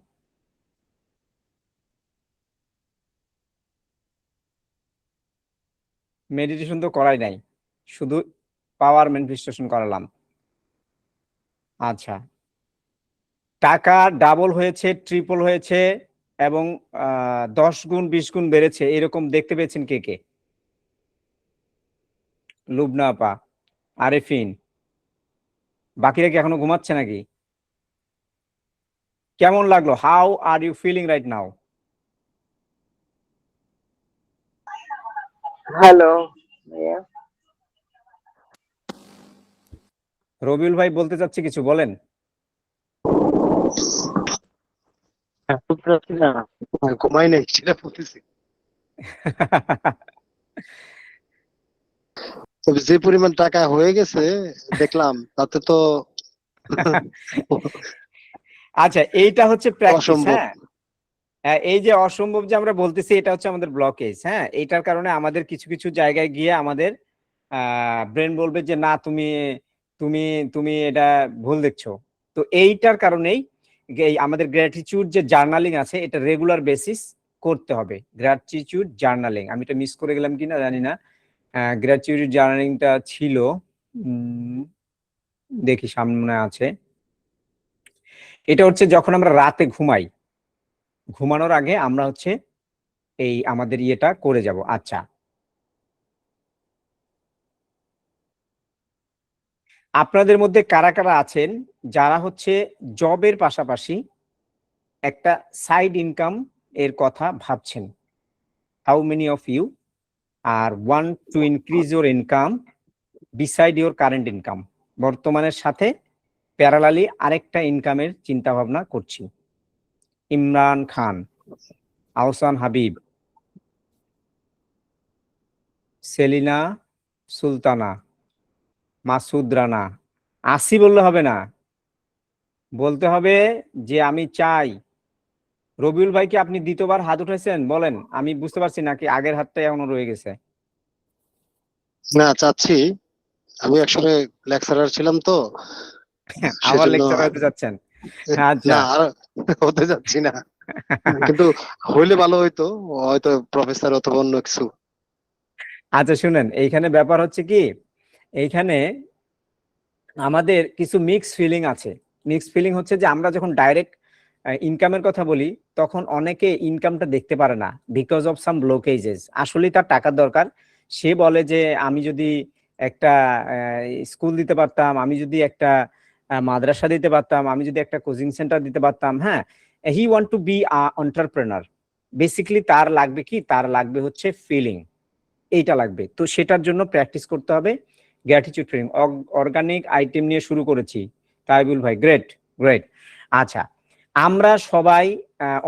[SPEAKER 2] Meditation তো করাই নাই, শুধু পাওয়ার ম্যানিফেস্টেশন করালাম। আচ্ছা, টাকা ডাবল হয়েছে, ট্রিপল হয়েছে এবং 10 গুণ 20 গুণ বেড়েছে, এরকম দেখতে পেয়েছেন কে কে? লুবনা আপা, আরেফিন, বাকিরা কি এখনো ঘুমাচ্ছে নাকি? কেমন লাগলো? How are you feeling right now?
[SPEAKER 7] ভালো ভাইয়া।
[SPEAKER 2] রবিউল ভাই বলতে চাচ্ছি কিছু, বলেন।
[SPEAKER 3] ঘুমাই নাই সেটা বলতেছি। তবে যে পরিমাণ টাকা হয়ে গেছে দেখলাম, তাতে তো
[SPEAKER 2] আচ্ছা, এইটা হচ্ছে প্র্যাকটিস।
[SPEAKER 3] অসম্ভব।
[SPEAKER 2] হ্যাঁ, এই যে অসম্ভব যে আমরা বলতেছি, এটা হচ্ছে আমাদের ব্লকেজ। হ্যাঁ, এইটার কারণে আমাদের কিছু কিছু জায়গায় গিয়ে আমাদের ব্রেন বলবে যে না, তুমি তুমি তুমি এটা ভুল দেখছো। তো এইটার কারণেই এই আমাদের গ্র্যাটিটিউড যে জার্নালিং আছে, এটা রেগুলার বেসিস করতে হবে। গ্র্যাটিটিউড জার্নালিং, আমি এটা মিস করে গেলাম কিনা জানি না। গ্র্যাটিটিউড জার্নালিংটা ছিল, দেখি সামনে আছে। এটা হচ্ছে যখন আমরা রাতে ঘুমাই, ঘুমানোর আগে আমরা হচ্ছে এই আমাদের ইয়েটা করে যাব। আচ্ছা, আপনাদের মধ্যে কারা কারা আছেন যারা হচ্ছে জবের পাশাপাশি একটা সাইড ইনকাম এর কথা ভাবছেন? How many of you are want to increase your income beside your current income? বর্তমানের সাথে প্যারালালি আরেকটা ইনকামের চিন্তা ভাবনা করছি। ইমরান খান, আহসান হাবিব, সেলিনা সুলতানা, মাসুদ রানা। আসি বললে হবে না, বলতে হবে যে আমি চাই। রবিউল ভাই, কি আপনি দ্বিতীয়বার হাত উঠাইছেন? বলেন, আমি বুঝতে পারছি নাকি আগের হাতটাই এখনো রয়ে গেছে।
[SPEAKER 3] না, চাচ্ছি আমি আসলে লেকচারার ছিলাম তো,
[SPEAKER 2] আবার
[SPEAKER 3] সেজন্য
[SPEAKER 2] লেকচার হতে যাচ্ছেন? আচ্ছা।
[SPEAKER 3] না আর হতে যাচ্ছি না, কিন্তু হইলে ভালো হইতো, হয়তো প্রফেসর অথবা অন্য কিছু।
[SPEAKER 2] আচ্ছা শুনেন, এইখানে ব্যাপার হচ্ছে কি, এইখানে আমাদের কিছু মিক্স ফিলিং আছে। মিক্স ফিলিং হচ্ছে যে আমরা যখন ডাইরেক্ট ইনকামের কথা বলি তখন অনেকে ইনকামটা দেখতে পারে না বিকজ অফ সাম ব্লকেজেস। আসলেই তার টাকার দরকার। সে বলে যে আমি যদি একটা স্কুল দিতে পারতাম, আমি যদি একটা মাদ্রাসা দিতে পারতাম, আমি যদি একটা কোচিং সেন্টার দিতে পারতাম। হ্যাঁ, he want to be a entrepreneur. Basically তার লাগবে কি, তার লাগবে হচ্ছে ফিলিং, এইটা লাগবে। তো সেটার জন্য প্র্যাকটিস করতে হবে। গ্র্যাটিটিউড ট্রেনিং, অর্গানিক আইটেম নিয়ে শুরু করেছি তাইবুল ভাই, গ্রেট গ্রেট। আচ্ছা, আমরা সবাই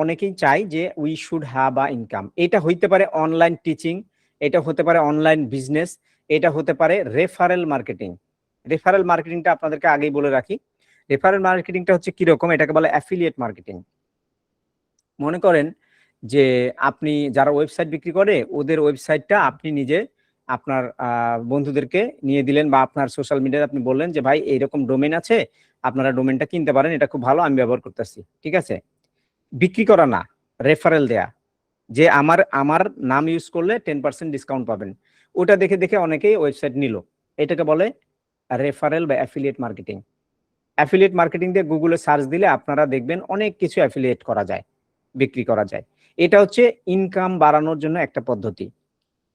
[SPEAKER 2] অনেকেই চাই যে we should have a income. এটা হইতে পারে অনলাইন টিচিং, এটা হতে পারে অনলাইন বিজনেস, এটা হতে পারে রেফারেল মার্কেটিং। রেফারেল মার্কেটিংটা আপনাদেরকে আগেই বলে রাখি। রেফারেল মার্কেটিংটা হচ্ছে কিরকম, এটাকে বলে অ্যাফিলিয়েট মার্কেটিং। মনে করেন যে আপনি যারা ওয়েবসাইট বিক্রি করে ওদের ওয়েবসাইটটা আপনি নিজে আপনার বন্ধুদেরকে নিয়ে দিলেন, বা আপনার সোশ্যাল মিডিয়ায় আপনি বললেন যে ভাই এইরকম ডোমেন আছে, আপনারা ডোমেনটা কিনতে পারেন, এটা খুব ভালো, আমি ব্যবহার করতেছি। ঠিক আছে, বিক্রি করা না, রেফারেল দেয়া, যে আমার আমার নাম ইউজ করলে 10% ডিসকাউন্ট পাবেন। ওটা দেখে দেখে অনেকেই ওয়েবসাইট নিল। এটাকে বলে রেফারেল বা অ্যাফিলিয়েট মার্কেটিং। অ্যাফিলিয়েট মার্কেটিং দিয়ে গুগলে সার্চ দিলে আপনারা দেখবেন অনেক কিছু অ্যাফিলিয়েট করা যায়, বিক্রি করা যায়। এটা হচ্ছে ইনকাম বাড়ানোর জন্য একটা পদ্ধতি।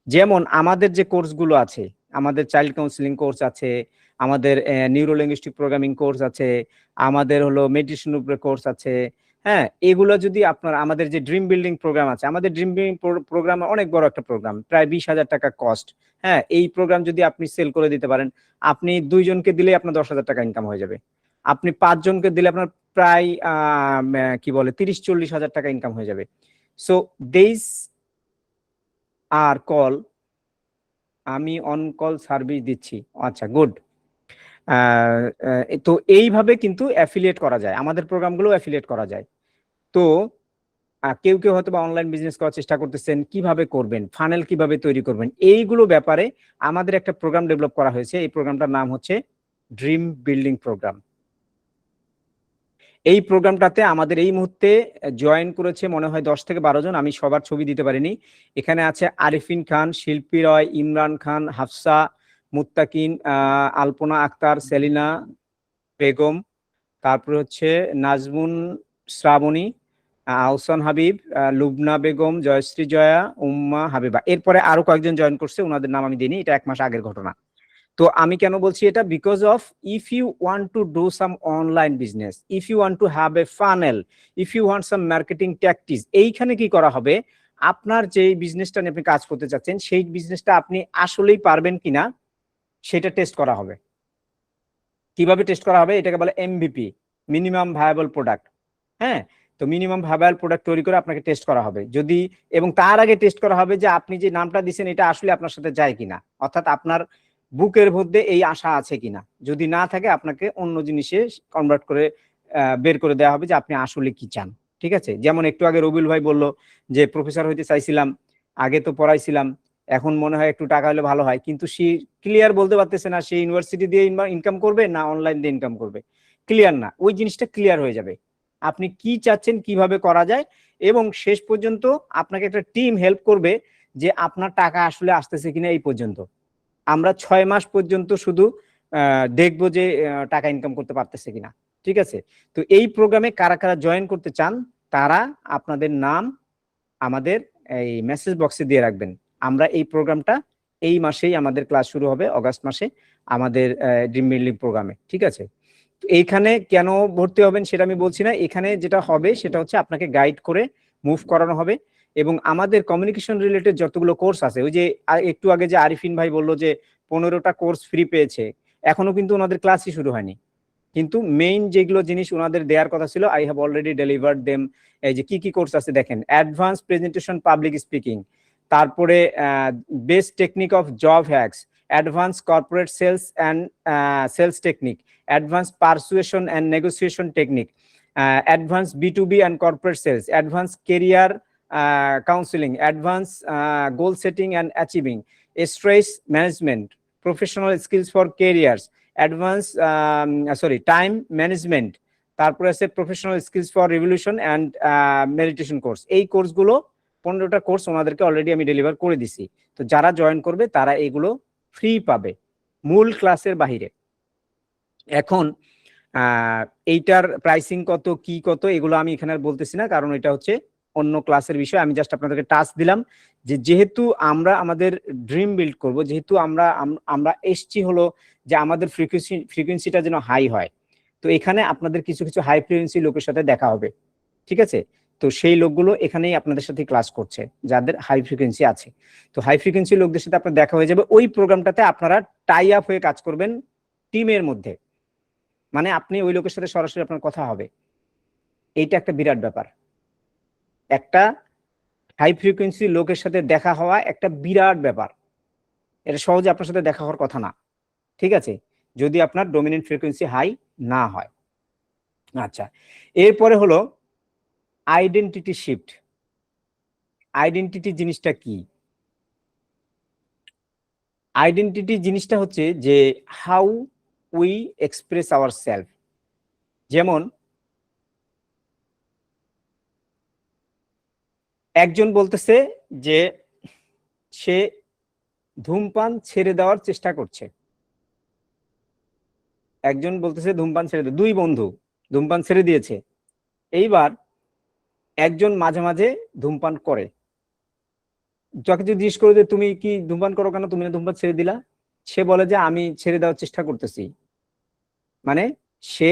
[SPEAKER 2] যেমন আমাদের যে কোর্সগুলো আছে, আমাদের চাইল্ড কাউন্সিলিং কোর্স আছে, আমাদের নিউরো লিঙ্গুইস্টিক প্রোগ্রামিং কোর্স আছে, আমাদের হলো মেডিটেশন উপরে কোর্স আছে। হ্যাঁ, এগুলো যদি আপনার, আমাদের যে ড্রিম বিল্ডিং প্রোগ্রাম আছে, আমাদের ড্রিম বিল্ডিং প্রোগ্রাম অনেক বড় একটা প্রোগ্রাম, প্রায় 20,000 টাকা কস্ট। হ্যাঁ, এই প্রোগ্রাম যদি আপনি সেল করে দিতে পারেন, আপনি 2 জনকে দিলে আপনার 10,000 টাকা ইনকাম হয়ে যাবে। আপনি 5 জনকে দিলে আপনার প্রায় কি বলে 30-40,000 টাকা ইনকাম হয়ে যাবে। সো দিস আর কল, আমি অন কল সার্ভিস দিচ্ছি। আচ্ছা, গুড। তো এইভাবে কিন্তু অ্যাফিলিয়েট করা যায়, আমাদের প্রোগ্রামগুলো অ্যাফিলিয়েট করা যায়। তো কেউ কেউ হয়তো বা অনলাইন বিজনেস করার চেষ্টা করতেছেন, কিভাবে করবেন, ফানেল কিভাবে তৈরি করবেন, এইগুলো ব্যাপারে আমাদের একটা প্রোগ্রাম ডেভেলপ করা হয়েছে। এই প্রোগ্রামটার নাম হচ্ছে ড্রিম বিল্ডিং প্রোগ্রাম। এই প্রোগ্রামটাতে আমাদের এই মুহূর্তে জয়েন করেছে মনে হয় 10 থেকে 12 জন, আমি সবার ছবি দিতে পারিনি। এখানে আছে আরিফিন খান, শিল্পী রয়, ইমরান খান, হাফসা, মুত্তাকিন, আলপনা আক্তার, সেলিনা বেগম, তারপরে হচ্ছে নাজমুন শ্রাবণী, আহসান হাবিব, লুবনা বেগম, জয়শ্রী জয়া, উম্মা হাবিবা। এরপরে আরো কয়েকজন জয়েন করছে, ওনাদের নাম আমি দিইনি, এটা 1 মাস আগের ঘটনা। তো আমি কেন বলছি এটা, because of if you want to do some online business, if you want to have a funnel, if you want some marketing tactics, এইখানে কি করা হবে, আপনার যে বিজনেসটা নিয়ে আপনি কাজ করতে চাচ্ছেন সেই বিজনেসটা আপনি আসলেই পারবেন কিনা সেটা টেস্ট করা হবে। কিভাবে টেস্ট করা হবে, এটাকে বলে এমভিপি, মিনিমাম ভায়াবল প্রোডাক্ট। হ্যাঁ, তো মিনিমাম ভায়াবল প্রোডাক্ট তৈরি করে আপনাকে টেস্ট করা হবে। যদি, এবং তার আগে টেস্ট করা হবে যে আপনি যে নামটা দিচ্ছেন এটা আসলে আপনার সাথে যায় কিনা, অর্থাৎ আপনার বুকের মধ্যে এই আশা আছে কিনা। যদি না থাকে আপনাকে অন্য জিনিসে কনভার্ট করে বের করে দেওয়া হবে যে আপনি আসলে কি চান। ঠিক আছে, যেমন একটু আগে রবিউল ভাই বলল যে প্রফেসর হইতে চাইছিলাম, আগে তো পড়াইছিলাম, এখন মনে হয় একটু টাকা হলে ভালো হয়, কিন্তু সে ক্লিয়ার বলতে পারতেছে না সে ইউনিভার্সিটি দিয়ে ইনকাম করবে না অনলাইন দিয়ে ইনকাম করবে, ক্লিয়ার না। ওই জিনিসটা ক্লিয়ার হয়ে যাবে, আপনি কি চাচ্ছেন, কিভাবে করা যায়, এবং শেষ পর্যন্ত আপনাকে একটা টিম হেল্প করবে যে আপনার টাকা আসলে আসতেছে কিনা। এই পর্যন্ত আমরা 6 মাস পর্যন্ত শুধু দেখবো যে টাকা ইনকাম করতে পারতেছে কিনা। ঠিক আছে, তো এই প্রোগ্রামে কারা কারা জয়েন করতে চান তারা আপনাদের নাম আমাদের এই মেসেজ বক্সে দিয়ে রাখবেন। আমরা এই প্রোগ্রামটা এই মাসেই, আমাদের ক্লাস শুরু হবে অগাস্ট মাসে আমাদের ড্রিম বিল্ডিং প্রোগ্রামে। ঠিক আছে, তো এইখানে কেন ভর্তি হবেন সেটা আমি বলছি না, এখানে যেটা হবে সেটা হচ্ছে আপনাকে গাইড করে মুভ করানো হবে। এবং আমাদের কমিউনিকেশন রিলেটেড যতগুলো কোর্স আছে, ওই যে একটু আগে যে আরিফিন ভাই বললো যে 15টা কোর্স ফ্রি পেয়েছে, এখনো কিন্তু ওনাদের ক্লাসই শুরু হয়নি, কিন্তু মেইন যেগুলো জিনিস ওনাদের দেওয়ার কথা ছিল I have already delivered them. এই যে কি কি কোর্স আছে দেখেন, অ্যাডভান্স প্রেজেন্টেশন পাবলিক স্পিকিং, তারপরে best technique of job hacks, advance corporate sales and sales technique, advance persuasion and negotiation technique, advance B2B and corporate sales, advance career counselling, advance goal setting and achieving, stress management, professional skills for careers, advance time management, তারপরে আছে professional skills for revolution and meditation course. এই কোর্সগুলো 15টা course ওনাদেরকে already আমি deliver করে দিছি। তো যারা জয়েন করবে তারা এগুলো ফ্রি পাবে মূল ক্লাসের বাহিরে। এখন এইটার প্রাইসিং কত কি কত এগুলো আমি এখানে আর বলতেছি না, কারণ এটা হচ্ছে অন্য ক্লাসের বিষয়। আমি জাস্ট আপনাদেরকে টাচ দিলাম যে যেহেতু আমরা আমাদের ড্রিম বিল্ড করব, যেহেতু আমরা এসছি হলো যে আমাদের ফ্রিকোয়েন্সিটা যেন হাই হয়, তো এখানে আপনাদের কিছু কিছু হাই ফ্রিকোয়েন্সি লোকের সাথে দেখা হবে, ঠিক আছে? তো সেই লোকগুলো এখানেই আপনাদের সাথে ক্লাস করছে যাদের হাই ফ্রিকোয়েন্সি আছে। তো হাই ফ্রিকোয়েন্সি লোকদের সাথে আপনার দেখা হয়ে যাবে। ওই প্রোগ্রামটাতে আপনারা টাই আপ হয়ে কাজ করবেন টিমের মধ্যে, মানে আপনি ওই লোকের সাথে সরাসরি আপনার কথা হবে। এইটা একটা বিরাট ব্যাপার। একটা হাই ফ্রিকোয়েন্সি লোকের সাথে দেখা হওয়া একটা বিরাট ব্যাপার। এটা সহজে আপনার সাথে দেখা হওয়ার কথা না, ঠিক আছে, যদি আপনার ডমিনেন্ট ফ্রিকোয়েন্সি হাই না হয়। আচ্ছা, এরপরে হলো আইডেন্টিটি শিফট। আইডেন্টিটি জিনিসটা কি? আইডেন্টিটি জিনিসটা হচ্ছে যে how we express our self. যেমন একজন বলতেছে যে সে ধূমপান ছেড়ে দেওয়ার চেষ্টা করছে, একজন বলতেছে ধূমপান ছেড়ে দে, দুই বন্ধু ধূমপান ছেড়ে দিয়েছে। এইবার একজন মাঝে মাঝে ধূমপান করে, যাকে যদি জিজ্ঞেস করে যে তুমি কি ধূমপান করো কেন, তুমি না ধূমপান ছেড়ে দিলা, সে বলে যে আমি ছেড়ে দেওয়ার চেষ্টা করতেছি। মানে সে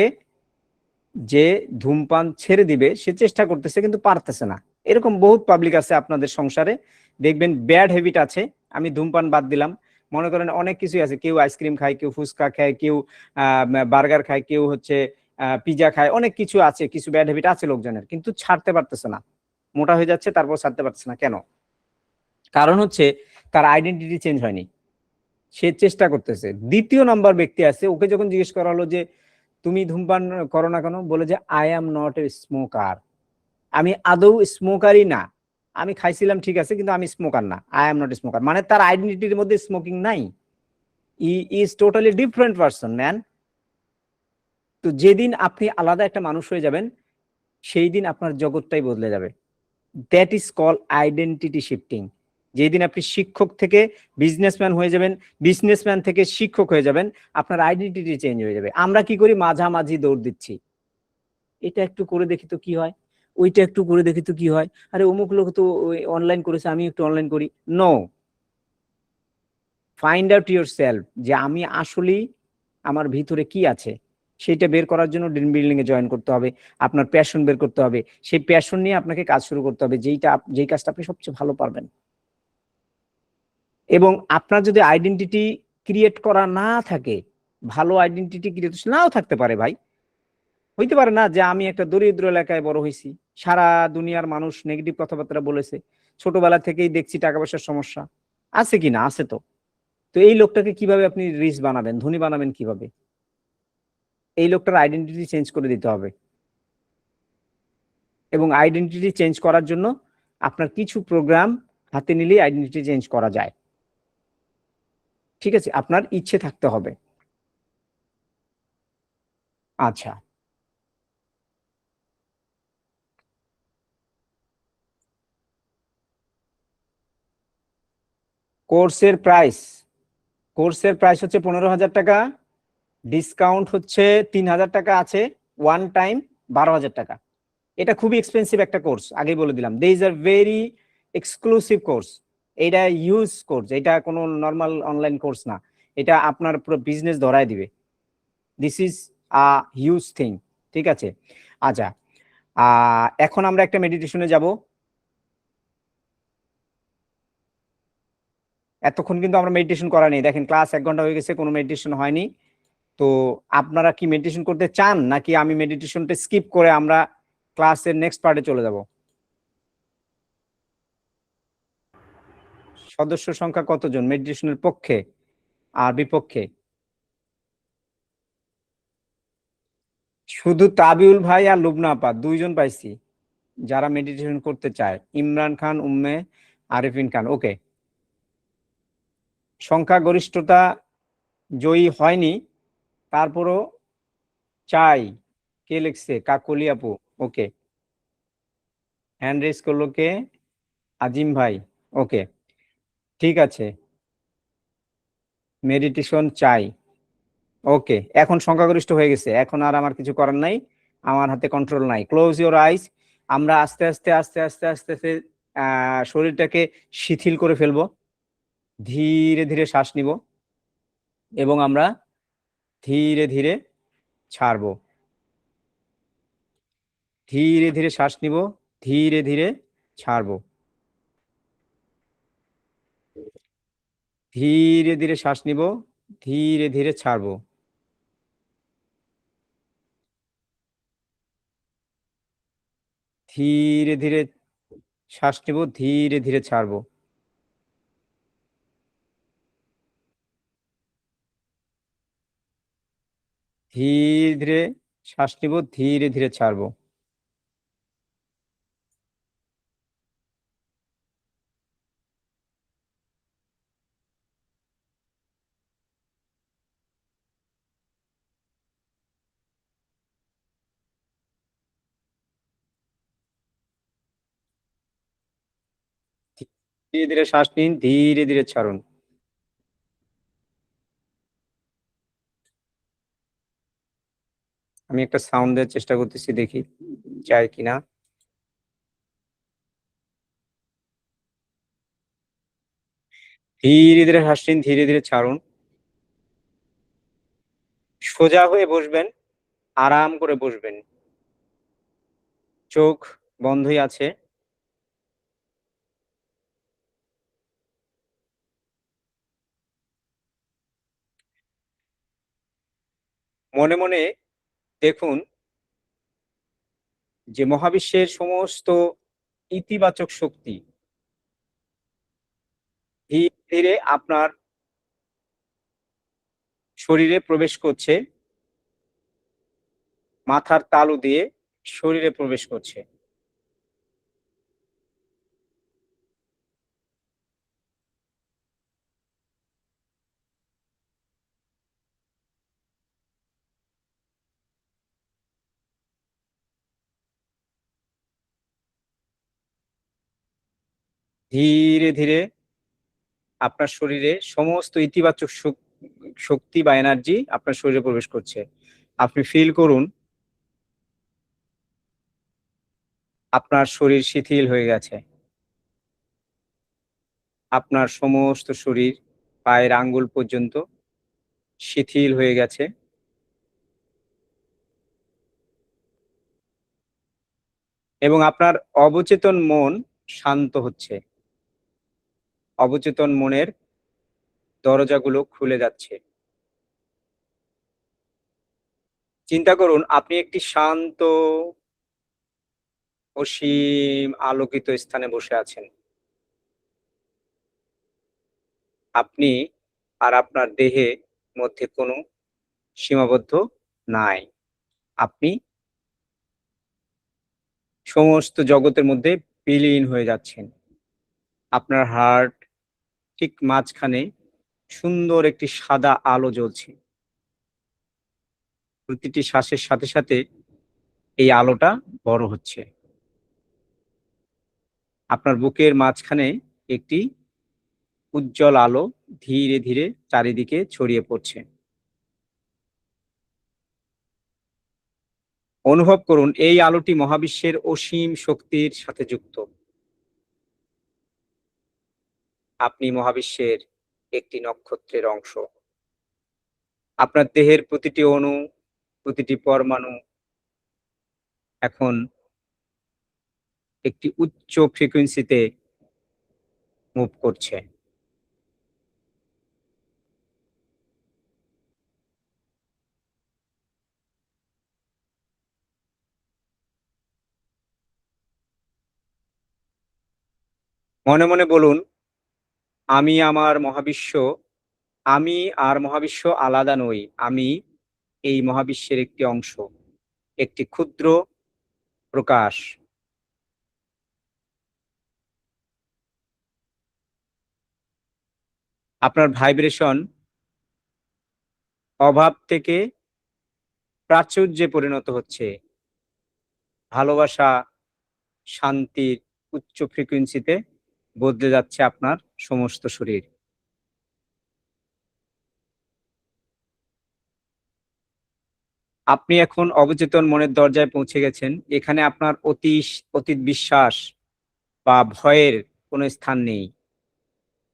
[SPEAKER 2] যে ধূমপান ছেড়ে দিবে সে চেষ্টা করতেছে কিন্তু পারতেছে না। এরকম বহুত পাবলিক আছে আপনাদের সংসারে, দেখবেন ব্যাড হ্যাবিট আছে, আমি ধূমপান বাদ দিলাম, মনে করেন অনেক কিছুই আছে, কেউ আইসক্রিম খায়, কেউ ফুচকা খায়, কেউ বার্গার খায়, কেউ হচ্ছে পিজা খায়, অনেক কিছু আছে, কিছু ব্যাড হ্যাবিট আছে লোকজনের, কিন্তু ছাড়তে পারতেছে না, মোটা হয়ে যাচ্ছে তারপর ছাড়তে পারতেছে না। কেন? কারণ হচ্ছে তার আইডেন্টিটি চেঞ্জ হয়নি, সে চেষ্টা করতেছে। দ্বিতীয় নাম্বার ব্যক্তি আছে, ওকে যখন জিজ্ঞেস করা হলো যে তুমি ধূমপান করো না কেন, বলে যে I am not a smoker, আমি আদৌ স্মোকারই না, আমি খাইছিলাম ঠিক আছে কিন্তু আমি স্মোকার না, আই অ্যাম নট স্মোকার। মানে তার আইডেন্টিটির মধ্যে স্মোকিং নাই, he is totally different person man. তো যেদিন আপনি আলাদা একটা মানুষ হয়ে যাবেন সেই দিন আপনার জগৎটাই বদলে যাবে। That is call identity shifting. যেদিন আপনি শিক্ষক থেকে বিজনেসম্যান হয়ে যাবেন, বিজনেসম্যান থেকে শিক্ষক হয়ে যাবেন, আপনার আইডেন্টিটি চেঞ্জ হয়ে যাবে। আমরা কি করি, মাঝামাঝি দৌড় দিচ্ছি, এটা একটু করে দেখি তো কি হয়, ওইটা একটু করে দেখি তো কি হয়, আরে অমুক লোক তো অনলাইন করেছে আমি একটু অনলাইন করি। No, find out yourself, যে আমি আসলেই আমার ভিতরে কি আছে সেটা বের করার জন্য ড্রিম বিল্ডিং এ জয়েন করতে হবে। আপনার প্যাশন বের করতে হবে, সেই প্যাশন নিয়ে আপনাকে কাজ শুরু করতে হবে, যেই কাজটা আপনি সবচেয়ে ভালো পারবেন। এবং আপনার যদি আইডেন্টিটি ক্রিয়েট করা না থাকে, ভালো আইডেন্টিটি ক্রিয়েট নাও থাকতে পারে ভাই, হইতে পারে না যে আমি একটা দরিদ্র এলাকায় বড় হয়েছি, সারা দুনিয়ার মানুষ নেগেটিভ কথাবার্তা বলেছে, ছোটবেলা থেকেই দেখছি টাকা পয়সার সমস্যা আছে কিনা, আছে তো। তো এই লোকটাকে কিভাবে আপনি রিচ বানাবেন, ধনী বানাবেন কিভাবে? এই লোকটার আইডেন্টিটি চেঞ্জ করে দিতে হবে। এবং আইডেন্টিটি চেঞ্জ করার জন্য আপনার কিছু প্রোগ্রাম হাতে নিলেই আইডেন্টিটি চেঞ্জ করা যায়, ঠিক আছে, আপনার ইচ্ছে থাকতে হবে। আচ্ছা, কোর্সের প্রাইস হচ্ছে 15,000 টাকা, ডিসকাউন্ট হচ্ছে 3,000 টাকা আছে, ওয়ান টাইম 12,000 টাকা। এটা খুবই এক্সপেন্সিভ একটা কোর্স, আগেই বলে দিলাম। This are very exclusive course, এটা ইউজ কোর্স, এটা কোনো নর্মাল অনলাইন কোর্স না, এটা আপনার পুরো বিজনেস ধরায় দিবে। This is a huge thing, ঠিক আছে। আচ্ছা, এখন আমরা একটা মেডিটেশনে যাব। এতক্ষণ কিন্তু আমরা মেডিটেশন করা নেই, দেখেন ক্লাস 1 ঘন্টা হয়ে গেছে, কোনো মেডিটেশন হয়নি। তো আপনারা কি মেডিটেশন করতে চান, নাকি আমি মেডিটেশনটা স্কিপ করে আমরা ক্লাসের নেক্সট পার্টে চলে যাব? সদস্য সংখ্যা কতজন মেডিটেশনের পক্ষে আর বিপক্ষে? শুধু তাবিউল ভাই আর লুবনা আপা দুইজন পাইছি যারা মেডিটেশন করতে চায়, ইমরান খান, উম্মে আরিফিন খান। ওকে, সংখ্যা গরিষ্ঠতা জয়ী হয়নি, তারপরও চাই। কে লিখছে? কাকলি আপু। ওকে, হ্যান্ড রেজ করলো কে? আজিম ভাই। ওকে, ঠিক আছে, মেডিটেশন চাই। ওকে, এখন সংখ্যাগরিষ্ঠ হয়ে গেছে, এখন আর আমার কিছু করার নাই, আমার হাতে কন্ট্রোল নাই। ক্লোজ ইউর আইস। আমরা আস্তে আস্তে আস্তে আস্তে আস্তে আস্তে শরীরটাকে শিথিল করে ফেলবো, ধীরে ধীরে শ্বাস নিব এবং আমরা ধীরে ধীরে ছাড়বো। ধীরে ধীরে শ্বাস নিব, ধীরে ধীরে ছাড়বো, ধীরে ধীরে শ্বাস নিব, ধীরে ধীরে ছাড়বো, ধীরে ধীরে শ্বাস নিব, ধীরে ধীরে ছাড়বো, ধীরে ধীরে শ্বাস নিব, ধীরে ধীরে ছাড়বো। ধীরে ধীরে শ্বাস নিন, ধীরে ধীরে ছাড়ুন। আমি একটা সাউন্ড দেওয়ার চেষ্টা করতেছি, দেখি যায় কিনা। ধীরে ধীরে শ্বাস নিন, ধীরে ধীরে ছাড়ুন। সোজা হয়ে বসবেন, আরাম করে বসবেন, চোখ বন্ধই আছে। মনে মনে দেখুন যে মহাবিশ্বের সমস্ত ইতিবাচক শক্তি ধীরে ধীরে আপনার শরীরে প্রবেশ করছে, মাথার তালু দিয়ে শরীরে প্রবেশ করছে। ধীরে ধীরে আপনার শরীরে সমস্ত ইতিবাচক শক্তি বা এনার্জি আপনার শরীরে প্রবেশ করছে। আপনি ফিল করুন আপনার শরীর শিথিল হয়ে গেছে। আপনার সমস্ত শরীর পায়ের আঙ্গুল পর্যন্ত শিথিল হয়ে গেছে এবং আপনার অবচেতন মন শান্ত হচ্ছে। অবচেতন মনের দরজাগুলো খুলে যাচ্ছে। চিন্তা করুন আপনি একটি শান্ত অসীম আলোকিত স্থানে বসে আছেন। আপনি আর আপনার দেহে মধ্যে কোনো সীমাবদ্ধ নাই। আপনি সমস্ত জগতের মধ্যে বিলীন হয়ে যাচ্ছেন। আপনার হার্ট ঠিক মাঝখানে সুন্দর একটি সাদা আলো জ্বলছে। প্রতিটি শ্বাসের সাথে সাথে এই আলোটা বড় হচ্ছে। আপনার বুকের মাঝখানে একটি উজ্জ্বল আলো ধীরে ধীরে চারিদিকে ছড়িয়ে পড়ছে। অনুভব করুন এই আলোটি মহাবিশ্বের অসীম শক্তির সাথে যুক্ত। আপনি মহাবিশ্বের একটি নক্ষত্রের অংশ। আপনার দেহের প্রতিটি অণু, প্রতিটি পরমাণু এখন একটি উচ্চ ফ্রিকোয়েন্সিতে মুভ করছে। মনে মনে বলুন, আমি আমার মহাবিশ্ব, আমি আর মহাবিশ্ব আলাদা নই। আমি এই মহাবিশ্বের একটি অংশ, একটি ক্ষুদ্র প্রকাশ। আপনার ভাইব্রেশন অভাব থেকে প্রাচুর্যে পরিণত হচ্ছে। ভালোবাসা, শান্তির উচ্চ ফ্রিকোয়েন্সিতে বদলে যাচ্ছে আপনার সমস্ত শরীর। আপনি এখন অবচেতন মনের দরজায় পৌঁছে গেছেন। এখানে আপনার অতীত বিশ্বাস বা ভয়ের কোনো স্থান নেই।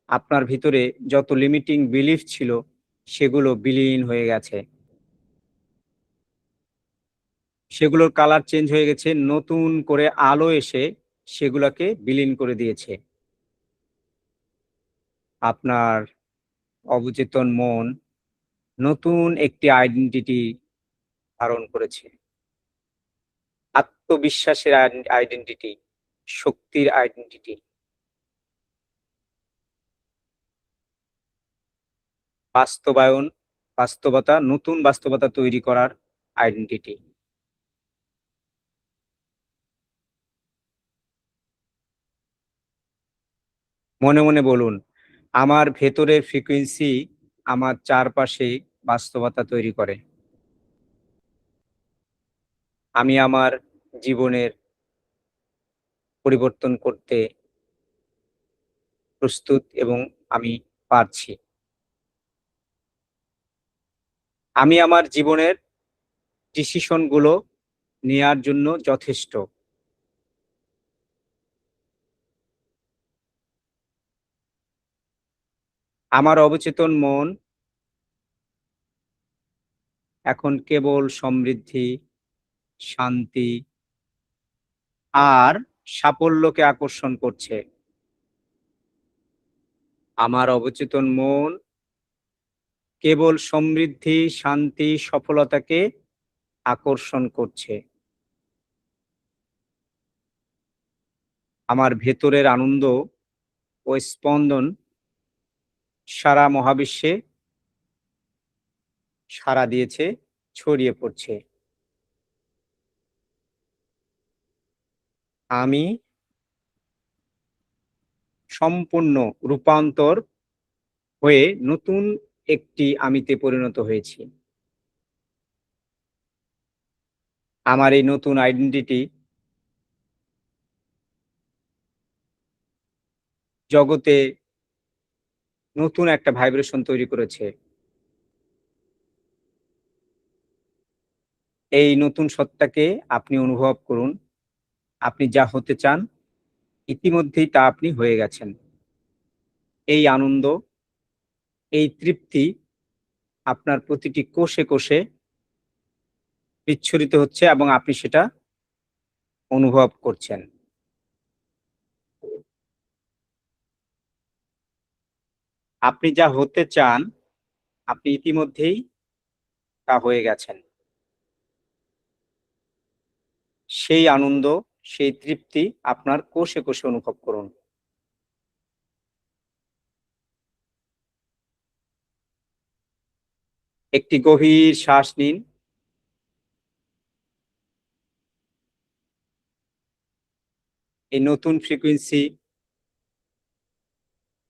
[SPEAKER 2] আপনার ভিতরে যত লিমিটিং বিলিফ ছিল সেগুলো বিলীন হয়ে গেছে। সেগুলোর কালার চেঞ্জ হয়ে গেছে, নতুন করে আলো এসে সেগুলোকে বিলীন করে দিয়েছে। আপনার অবচেতন মন নতুন একটি আইডেন্টিটি ধারণ করেছে। আত্মবিশ্বাসের আইডেন্টিটি, শক্তির আইডেন্টিটি। নতুন বাস্তবতা তৈরি করার আইডেন্টিটি। মনে মনে বলুন, আমার ভেতরের ফ্রিকোয়েন্সি আমার চারপাশে বাস্তবতা তৈরি করে। আমি আমার জীবনের পরিবর্তন করতে প্রস্তুত এবং আমি পারছি। আমি আমার জীবনের ডিসিশনগুলো নেয়ার জন্য যথেষ্ট। আমার অবচেতন মন এখন কেবল সমৃদ্ধি, শান্তি আর সাফল্যকে আকর্ষণ করছে। আমার অবচেতন মন কেবল সমৃদ্ধি, শান্তি, সফলতাকে আকর্ষণ করছে। আমার ভেতরের আনন্দ ও স্পন্দন সারা মহাবিশ্বে সাড়া দিয়েছে, ছড়িয়ে পড়ছে। আমি সম্পূর্ণ রূপান্তর হয়ে নতুন একটি আমিতে পরিণত হয়েছি। আমার এই নতুন আইডেন্টিটি জগতে নতুন একটা ভাইব্রেশন তৈরি করেছে। এই নতুন সত্তাকে আপনি অনুভব করুন। আপনি যা হতে চান ইতিমধ্যেই তা আপনি হয়ে গেছেন। এই আনন্দ, এই তৃপ্তি আপনার প্রতিটি কোষে কোষে বিচ্ছুরিত হচ্ছে এবং আপনি সেটা অনুভব করছেন। আপনি যা হতে চান আপনি ইতিমধ্যেই তা হয়ে গেছেন। সেই আনন্দ, সেই তৃপ্তি আপনার কোষে কোষে অনুভব করুন। একটি গভীর শ্বাস নিন। এই নতুন ফ্রিকোয়েন্সি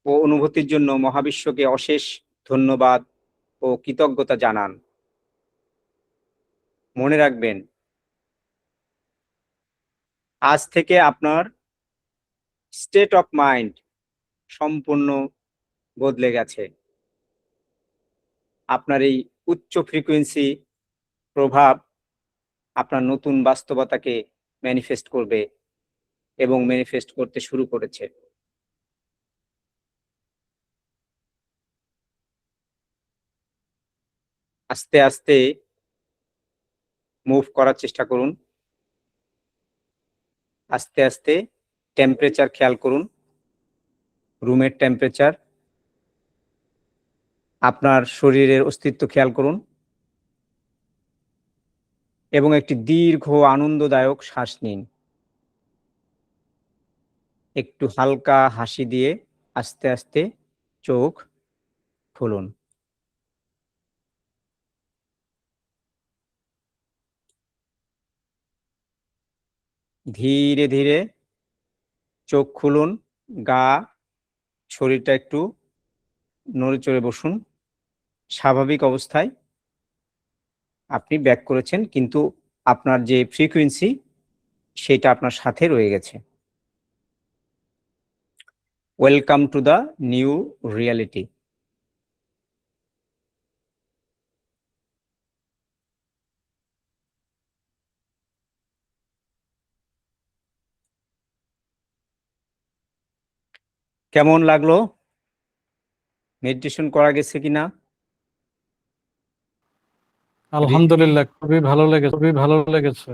[SPEAKER 2] ও অনুভূতির জন্য মহাবিশ্বকে অশেষ ধন্যবাদ ও কৃতজ্ঞতা জানান। মনে রাখবেন, আজ থেকে আপনার স্টেট অফ মাইন্ড সম্পূর্ণ বদলে গেছে। আপনার এই উচ্চ ফ্রিকোয়েন্সি প্রভাব আপনার নতুন বাস্তবতাকে ম্যানিফেস্ট করবে এবং ম্যানিফেস্ট করতে শুরু করেছে। আস্তে আস্তে মুভ করার চেষ্টা করুন। আস্তে আস্তে টেম্পারেচার খেয়াল করুন, রুমের টেম্পারেচার। আপনার শরীরের অস্তিত্ব খেয়াল করুন এবং একটি দীর্ঘ আনন্দদায়ক শ্বাস নিন। একটু হালকা হাসি দিয়ে আস্তে আস্তে চোখ খুলুন। ধীরে ধীরে চোখ খুলুন, শরীরটা একটু নড়ে চড়ে বসুন স্বাভাবিক অবস্থায়। আপনি ব্যাক করেছেন, কিন্তু আপনার যে ফ্রিকোয়েন্সি সেটা আপনার সাথে রয়ে গেছে। Welcome to the new reality. কেমন লাগলো? মেডিটেশন করা গেছে কিনা?
[SPEAKER 1] আলহামদুলিল্লাহ, খুবই ভালো লেগেছে।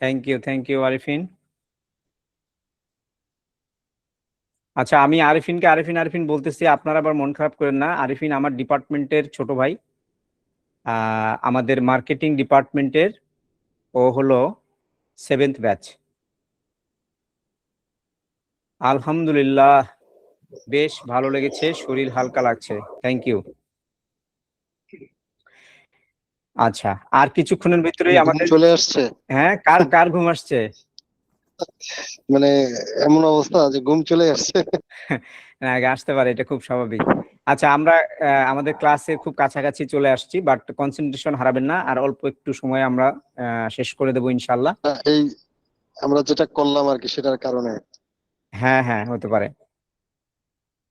[SPEAKER 2] Thank you Arifin. আচ্ছা, আমি আরিফিনকে আরিফিন বলতেছি, আপনারা আবার মন খারাপ করেন না। আরিফিন আমার ডিপার্টমেন্টের ছোট ভাই, আমাদের মার্কেটিং ডিপার্টমেন্টের। ও হলো 7th ব্যাচ। আলহামদুলিল্লাহ, বেশ ভালো লেগেছে, শরীর হালকা লাগছে। Thank you. আচ্ছা, আর কিছুক্ষণের ভিতরেই
[SPEAKER 3] ঘুম
[SPEAKER 2] আমাদের
[SPEAKER 3] চলে আসছে,
[SPEAKER 2] হ্যাঁ, কার কার ঘুম আসছে?
[SPEAKER 3] মানে এমন অবস্থা যে ঘুম চলে আসছে।
[SPEAKER 2] না, আসতে পারে, এটা খুব স্বাভাবিক। আচ্ছা, আমরা আমাদের ক্লাসে খুব কাছাকাছি চলে আসছি, বাট কনসেন্ট্রেশন হারাবেন না। আর অল্প একটু সময় আমরা শেষ করে দেবো ইনশাল্লাহ।
[SPEAKER 3] এই আমরা যেটা করলাম আর কি, সেটার কারণে।
[SPEAKER 2] হ্যাঁ হ্যাঁ, হতে পারে।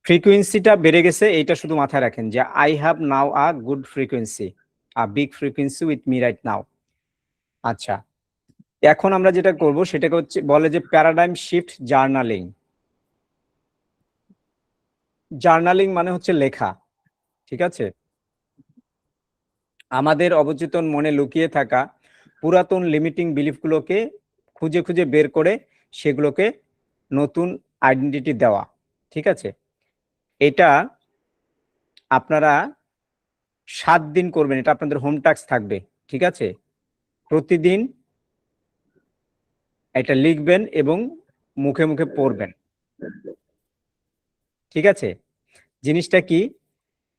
[SPEAKER 2] ফ্রিকোয়েন্সিটা বেড়ে গেছে, এইটা শুধু মাথায় রাখেন যে I have now a good frequency, a big frequency with me right now. আচ্ছা, এখন আমরা যেটা করব সেটাকে হচ্ছে বলে যে প্যারাডাইম শিফট জার্নালিং। জার্নালিং মানে হচ্ছে লেখা, ঠিক আছে? আমাদের অবচেতন মনে লুকিয়ে থাকা পুরাতন লিমিটিং বিলিফগুলোকে খুঁজে খুঁজে বের করে সেগুলোকে নতুন আইডেন্টিটি দেওয়া, ঠিক আছে? এটা আপনারা 7 দিন করবেন, এটা আপনাদের হোম টাস্ক থাকবে, ঠিক আছে? প্রতিদিন এটা লিখবেন এবং মুখে মুখে পড়বেন, ঠিক আছে? জিনিসটা কি?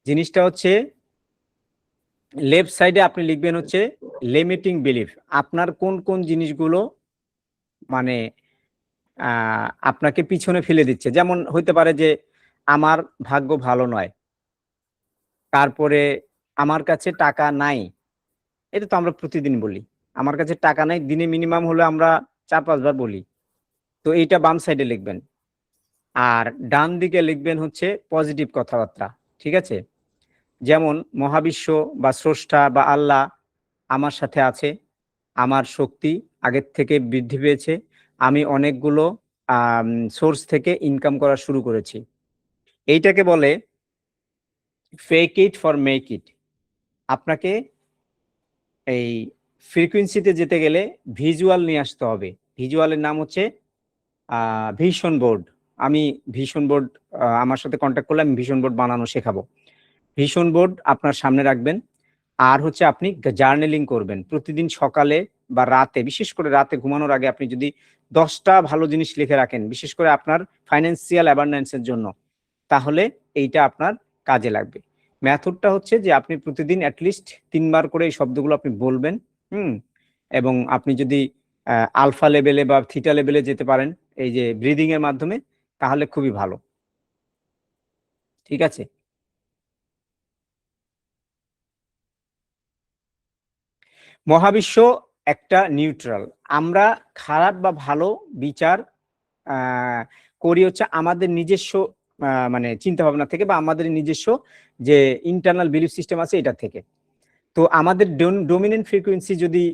[SPEAKER 2] জিনিসটা হচ্ছে লেফট সাইডে আপনি লিখবেন হচ্ছে লিমিটিং বিলিফ। আপনার কোন কোন জিনিসগুলো মানে আপনাকে পিছনে ফেলে দিচ্ছে। যেমন হইতে পারে যে আমার ভাগ্য ভালো নয়, তারপরে আমার কাছে টাকা নাই। এটা তো আমরা প্রতিদিন বলি, আমার কাছে টাকা নাই, দিনে মিনিমাম হলে আমরা 4-5 বার বলি। তো এইটা বাম সাইডে লিখবেন। আর ডান দিকে লিখবেন হচ্ছে পজিটিভ কথাবার্তা, ঠিক আছে? যেমন মহাবিশ্ব বা স্রষ্টা বা আল্লাহ আমার সাথে আছে, আমার শক্তি আগের থেকে বৃদ্ধি পেয়েছে, আমি অনেকগুলো সোর্স থেকে ইনকাম করা শুরু করেছি। এইটাকে বলে fake it for make it. আপনাকে এই ফ্রিকোয়েন্সিতে যেতে গেলে ভিজুয়াল নিয়ে আসতে হবে। ভিজুয়ালের নাম হচ্ছে ভিশন বোর্ড। আমি ভিশন বোর্ড, আমার সাথে কন্ট্যাক্ট করলে আমি ভিশন বোর্ড বানানো শেখাবো। ভিশন বোর্ড আপনার সামনে রাখবেন। আর হচ্ছে আপনি জার্নালিং করবেন প্রতিদিন সকালে বা রাতে, বিশেষ করে রাতে ঘুমানোর আগে আপনি যদি 10টা ভালো জিনিস লিখে রাখেন, বিশেষ করে আপনার ফাইন্যান্সিয়াল অ্যাবান্ডেন্সের জন্য, তাহলে এইটা আপনার কাজে লাগবে। মেথডটা হচ্ছে যে আপনি প্রতিদিন অ্যাটলিস্ট 3 বার করে এই শব্দগুলো আপনি বলবেন। এবং আপনি যদি আলফা লেভেলে বা থিটা লেভেলে যেতে পারেন এই যে ব্রিদিং এর মাধ্যমে, তাহলে খুবই ভালো, ঠিক আছে? মহাবিশ্ব একটা নিউট্রাল। আমরা খারাপ বা ভালো বিচার করি হচ্ছে আমাদের নিজস্ব মানে চিন্তা ভাবনা থেকে, বা আমাদের নিজস্ব যে ইন্টারনাল বিলিফ সিস্টেম আছে এটা থেকে। তো আমাদের ডোমিনেন্ট ফ্রিকোয়েন্সি যদি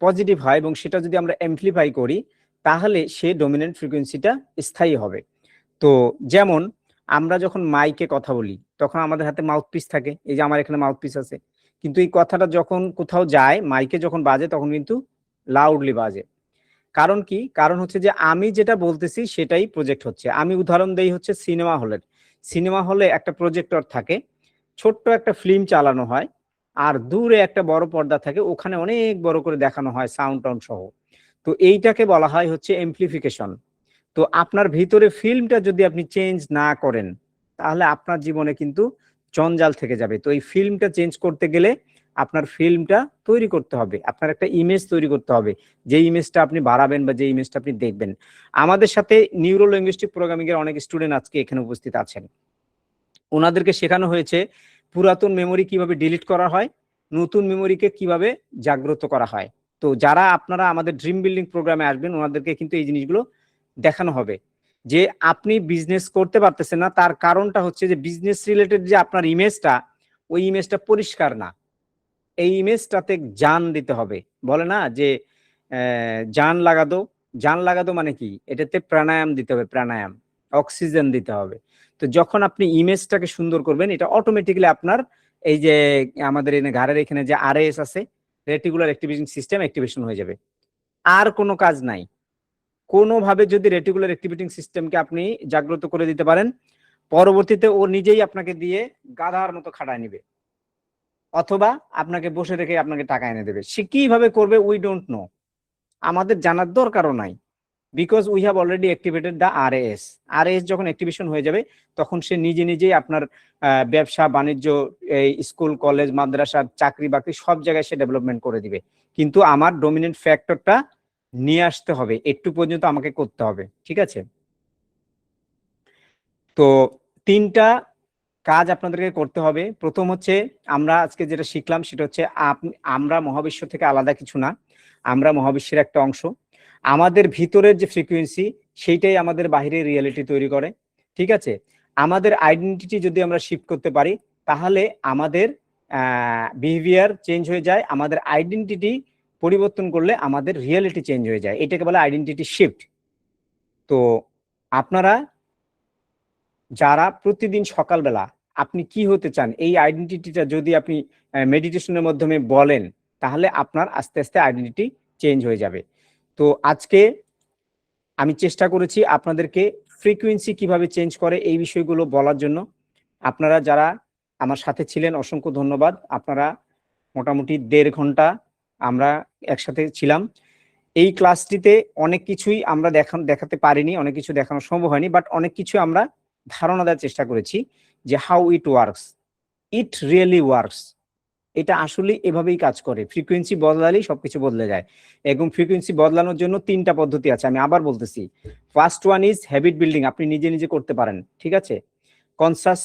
[SPEAKER 2] পজিটিভ হয় এবং সেটা যদি আমরা অ্যাম্পলিফাই করি, তাহলে সে ডোমিনেন্ট ফ্রিকোয়েন্সিটা স্থায়ী হবে। তো যেমন আমরা যখন মাইকে কথা বলি তখন আমাদের হাতে মাউথপিস থাকে, এই যে আমার এখানে মাউথপিস আছে, কিন্তু এই কথাটা যখন কোথাও যায়, মাইকে যখন বাজে তখন কিন্তু লাউডলি বাজে। কারণ কি? কারণ হচ্ছে যে আমি যেটা বলতেছি সেটাই প্রজেক্ট হচ্ছে। আমি উদাহরণ দেই হচ্ছে সিনেমা হলের। সিনেমা হলে একটা প্রজেক্টর থাকে, ছোট্ট একটা ফিল্ম চালানো হয়, আর দূরে একটা বড় পর্দা থাকে, ওখানে অনেক বড় করে দেখানো হয় সাউন্ড টাউন্ড সহ। তো এইটাকে বলা হয় হচ্ছে এমপ্লিফিকেশন। তো আপনার ভিতরে ফিল্মটা যদি আপনি চেঞ্জ না করেন, তাহলে আপনার জীবনে কিন্তু জঞ্জাল থেকে যাবে। তো এই ফিল্মটা চেঞ্জ করতে গেলে আপনার ফিল্মটা তৈরি করতে হবে, আপনার একটা ইমেজ তৈরি করতে হবে, যে ইমেজটা আপনি বাড়াবেন বা যে ইমেজটা আপনি দেখবেন। আমাদের সাথে নিউরো লিঙ্গুইস্টিক প্রোগ্রামিং এর অনেক স্টুডেন্ট আজকে এখানে উপস্থিত আছেন। ওনাদেরকে শেখানো হয়েছে পুরাতন মেমোরি কিভাবে ডিলিট করা হয়, নতুন মেমোরিকে কিভাবে জাগ্রত করা হয়। তো যারা আপনারা আমাদের ড্রিম বিল্ডিং প্রোগ্রামে আসবেন ওনাদেরকে কিন্তু এই জিনিসগুলো দেখানো হবে যে আপনি বিজনেস করতে পারতেছেন না, তার কারণটা হচ্ছে যে বিজনেস রিলেটেড যে আপনার ইমেজটা, ওই ইমেজটা পরিষ্কার না। এই ইমেজটাতে জান দিতে হবে। বলে না যে জান লাগাদো মানে কি, এটাতে প্রাণায়াম দিতে হবে, প্রাণায়াম, অক্সিজেন দিতে হবে। তো যখন আপনি ইমেজটাকে সুন্দর করবেন, এটা অটোমেটিক্যালি আপনার এই যে আমাদের ঘাড়ের এখানে যে আরএস আছে, রেটিকুলার অ্যাক্টিভেশন সিস্টেম অ্যাক্টিভেশন হয়ে যাবে। আর কোনো কাজ নাই। কোনোভাবে যদি রেটিকুলার অ্যাক্টিভেটিং সিস্টেমকে আপনি জাগ্রত করে দিতে পারেন, পরবর্তীতে ও নিজেই আপনাকে দিয়ে গাধার মতো খাটায় নিবে, অথবা আপনাকে বসে রেখে আপনাকে টাকা এনে দেবে। সে কিভাবে করবে উই ডোন্ট নো, আমাদের জানার দরকারও নাই, because we have already activated the RS. RS যখন অ্যাক্টিভেশন হয়ে যাবে তখন সে নিজেই আপনার ব্যবসা বাণিজ্য, এই স্কুল কলেজ মাদ্রাসা চাকরি বাকরি সব জায়গায় সে ডেভেলপমেন্ট করে দিবে। কিন্তু আমার ডমিনেন্ট ফ্যাক্টরটা নিয়ে আসতে হবে, একটু পর্যন্ত আমাকে করতে হবে। ঠিক আছে, তো 3টা কাজ আপনাদেরকে করতে হবে। প্রথম হচ্ছে আমরা আজকে যেটা শিখলাম সেটা হচ্ছে আমরা মহাবিশ্ব থেকে আলাদা কিছু না, আমরা মহাবিশ্বের একটা অংশ। আমাদের ভিতরের যে ফ্রিকোয়েন্সি সেইটাই আমাদের বাহিরের রিয়েলিটি তৈরি করে। ঠিক আছে, আমাদের আইডেন্টিটি যদি আমরা শিফট করতে পারি তাহলে আমাদের বিহেভিয়ার চেঞ্জ হয়ে যায়, আমাদের আইডেন্টিটি পরিবর্তন করলে আমাদের রিয়েলিটি চেঞ্জ হয়ে যায়, এটাকে বলে আইডেন্টিটি শিফট। তো আপনারা যারা প্রতিদিন সকালবেলা আপনি কি হতে চান এই আইডেন্টিটিটা যদি আপনি মেডিটেশনের মাধ্যমে বলেন তাহলে আপনার আস্তে আস্তে আইডেন্টিটি চেঞ্জ হয়ে যাবে। তো আজকে আমি চেষ্টা করেছি আপনাদেরকে ফ্রিকোয়েন্সি কিভাবে চেঞ্জ করে এই বিষয়গুলো বলার জন্য। আপনারা যারা আমার সাথে ছিলেন অসংখ্য ধন্যবাদ। আপনারা মোটামুটি 1.5 ঘন্টা আমরা একসাথে ছিলাম। এই ক্লাসটিতে অনেক কিছুই আমরা দেখাতে পারিনি, অনেক কিছু দেখানো সম্ভব হয়নি, বাট অনেক কিছু আমরা ধারণা দেওয়ার চেষ্টা করেছি যে how it works, it really works. এটা আসলে এভাবেই কাজ করে, ফ্রিকোয়েন্সি বদলালেই সবকিছু বদলে যায়। এবং ফ্রিকোয়েন্সি বদলানোর জন্য 3টা পদ্ধতি আছে, আমি আবার বলতেছি। First one is habit building, আপনি নিজে করতে পারেন। ঠিক আছে, কনসাস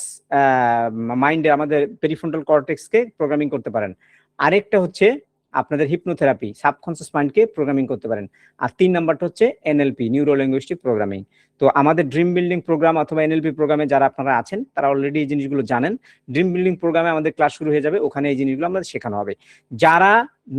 [SPEAKER 2] মাইন্ডে আমাদের পেরিফ্রন্টাল কর্টেক্সকে প্রোগ্রামিং করতে পারেন। আরেকটা হচ্ছে আপনাদের হিপনোথেরাপি, সাবকনসিয়াস মাইন্ডকে প্রোগ্রামিং করতে পারেন। আর 3 নাম্বারটা হচ্ছে এনএলপি, নিউরো লিঙ্গুইস্টিক প্রোগ্রামিং। তো আমাদের ড্রিম বিল্ডিং প্রোগ্রাম অথবা এনএলপি প্রোগ্রামে যারা আপনারা আছেন তারা অলরেডি এই জিনিসগুলো জানেন। ড্রিম বিল্ডিং প্রোগ্রামে আমাদের ক্লাস শুরু হয়ে যাবে, ওখানে এই জিনিসগুলো আমাদের শেখানো হবে। যারা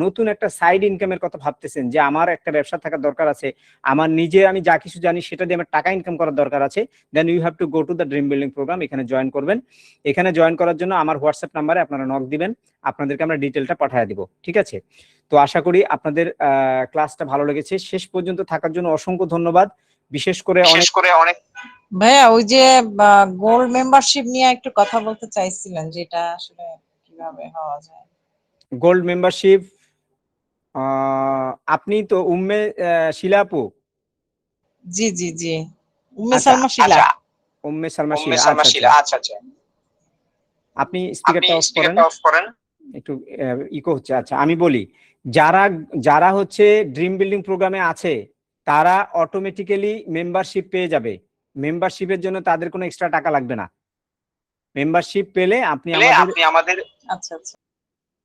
[SPEAKER 2] নতুন একটা সাইড ইনকামের কথা ভাবতেছেন যে আমার একটা ব্যবসা থাকার দরকার আছে, আমার নিজে আমি যা কিছু জানি সেটা দিয়ে আমার টাকা ইনকাম করার দরকার আছে, then you have to go to the dream building program. এখানে জয়েন করবেন। এখানে জয়েন করার জন্য আমার হোয়াটসঅ্যাপ নাম্বারে আপনারা নক দিবেন, আপনাদেরকে আমরা ডিটেলটা পাঠিয়ে দিব। ঠিক আছে, তো আশা করি আপনাদের ক্লাসটা ভালো লেগেছে। শেষ পর্যন্ত থাকার জন্য অসংখ্য ধন্যবাদ। বিশেষ করে অনেক
[SPEAKER 6] ভাইয়া ওই যে গোল্ড মেম্বারশিপ নিয়ে একটু কথা বলতে চাইছিলেন, যেটা আসলে কিভাবে হওয়া যায়।
[SPEAKER 2] গোল্ড মেম্বারশিপ আপনি তো উম্মে শিলা আপু?
[SPEAKER 6] জি উম্মে সালমা শিলা।
[SPEAKER 2] উম্মে সালমা শিলা, আচ্ছা। আপনি স্পিকারটা অফ করেন, একটু ইকো হচ্ছে। আচ্ছা, আমি বলি, যারা হচ্ছে ড্রিম বিল্ডিং প্রোগ্রামে আছে তারা অটোমেটিক্যালি মেম্বারশিপ পেয়ে যাবে। মেম্বারশিপের জন্য তাদের কোনো এক্সট্রা টাকা লাগবে না। মেম্বারশিপ পেলে আপনি আমাদের
[SPEAKER 6] আচ্ছা।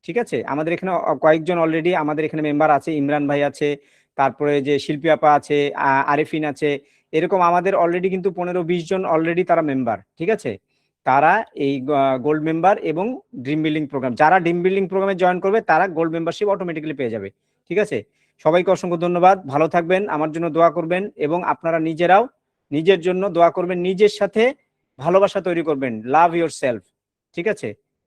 [SPEAKER 2] ঠিক আছে, আমাদের এখানে কয়েকজন অলরেডি আমাদের এখানে মেম্বার আছে, ইমরান ভাই আছে, তারপরে যে শিল্পী আপা আছে, আরেফিন আছে, এরকম আমাদের অলরেডি কিন্তু 15-20 জন অলরেডি তারা মেম্বার। ঠিক আছে, তারা এই গোল্ড মেম্বার এবং ড্রিম বিল্ডিং প্রোগ্রাম, যারা ড্রিম বিল্ডিং প্রোগ্রামে জয়েন করবে তারা গোল্ড মেম্বারশিপ অটোমেটিক্যালি পেয়ে যাবে। ঠিক আছে, সবাইকে অসংখ্য ধন্যবাদ। ভালো থাকবেন, আমার জন্য দোয়া করবেন এবং আপনারা নিজেরাও নিজের জন্য দোয়া করবেন, নিজের সাথে ভালোবাসা তৈরি করবেন, লাভ ইয়োর সেলফ। ঠিক আছে।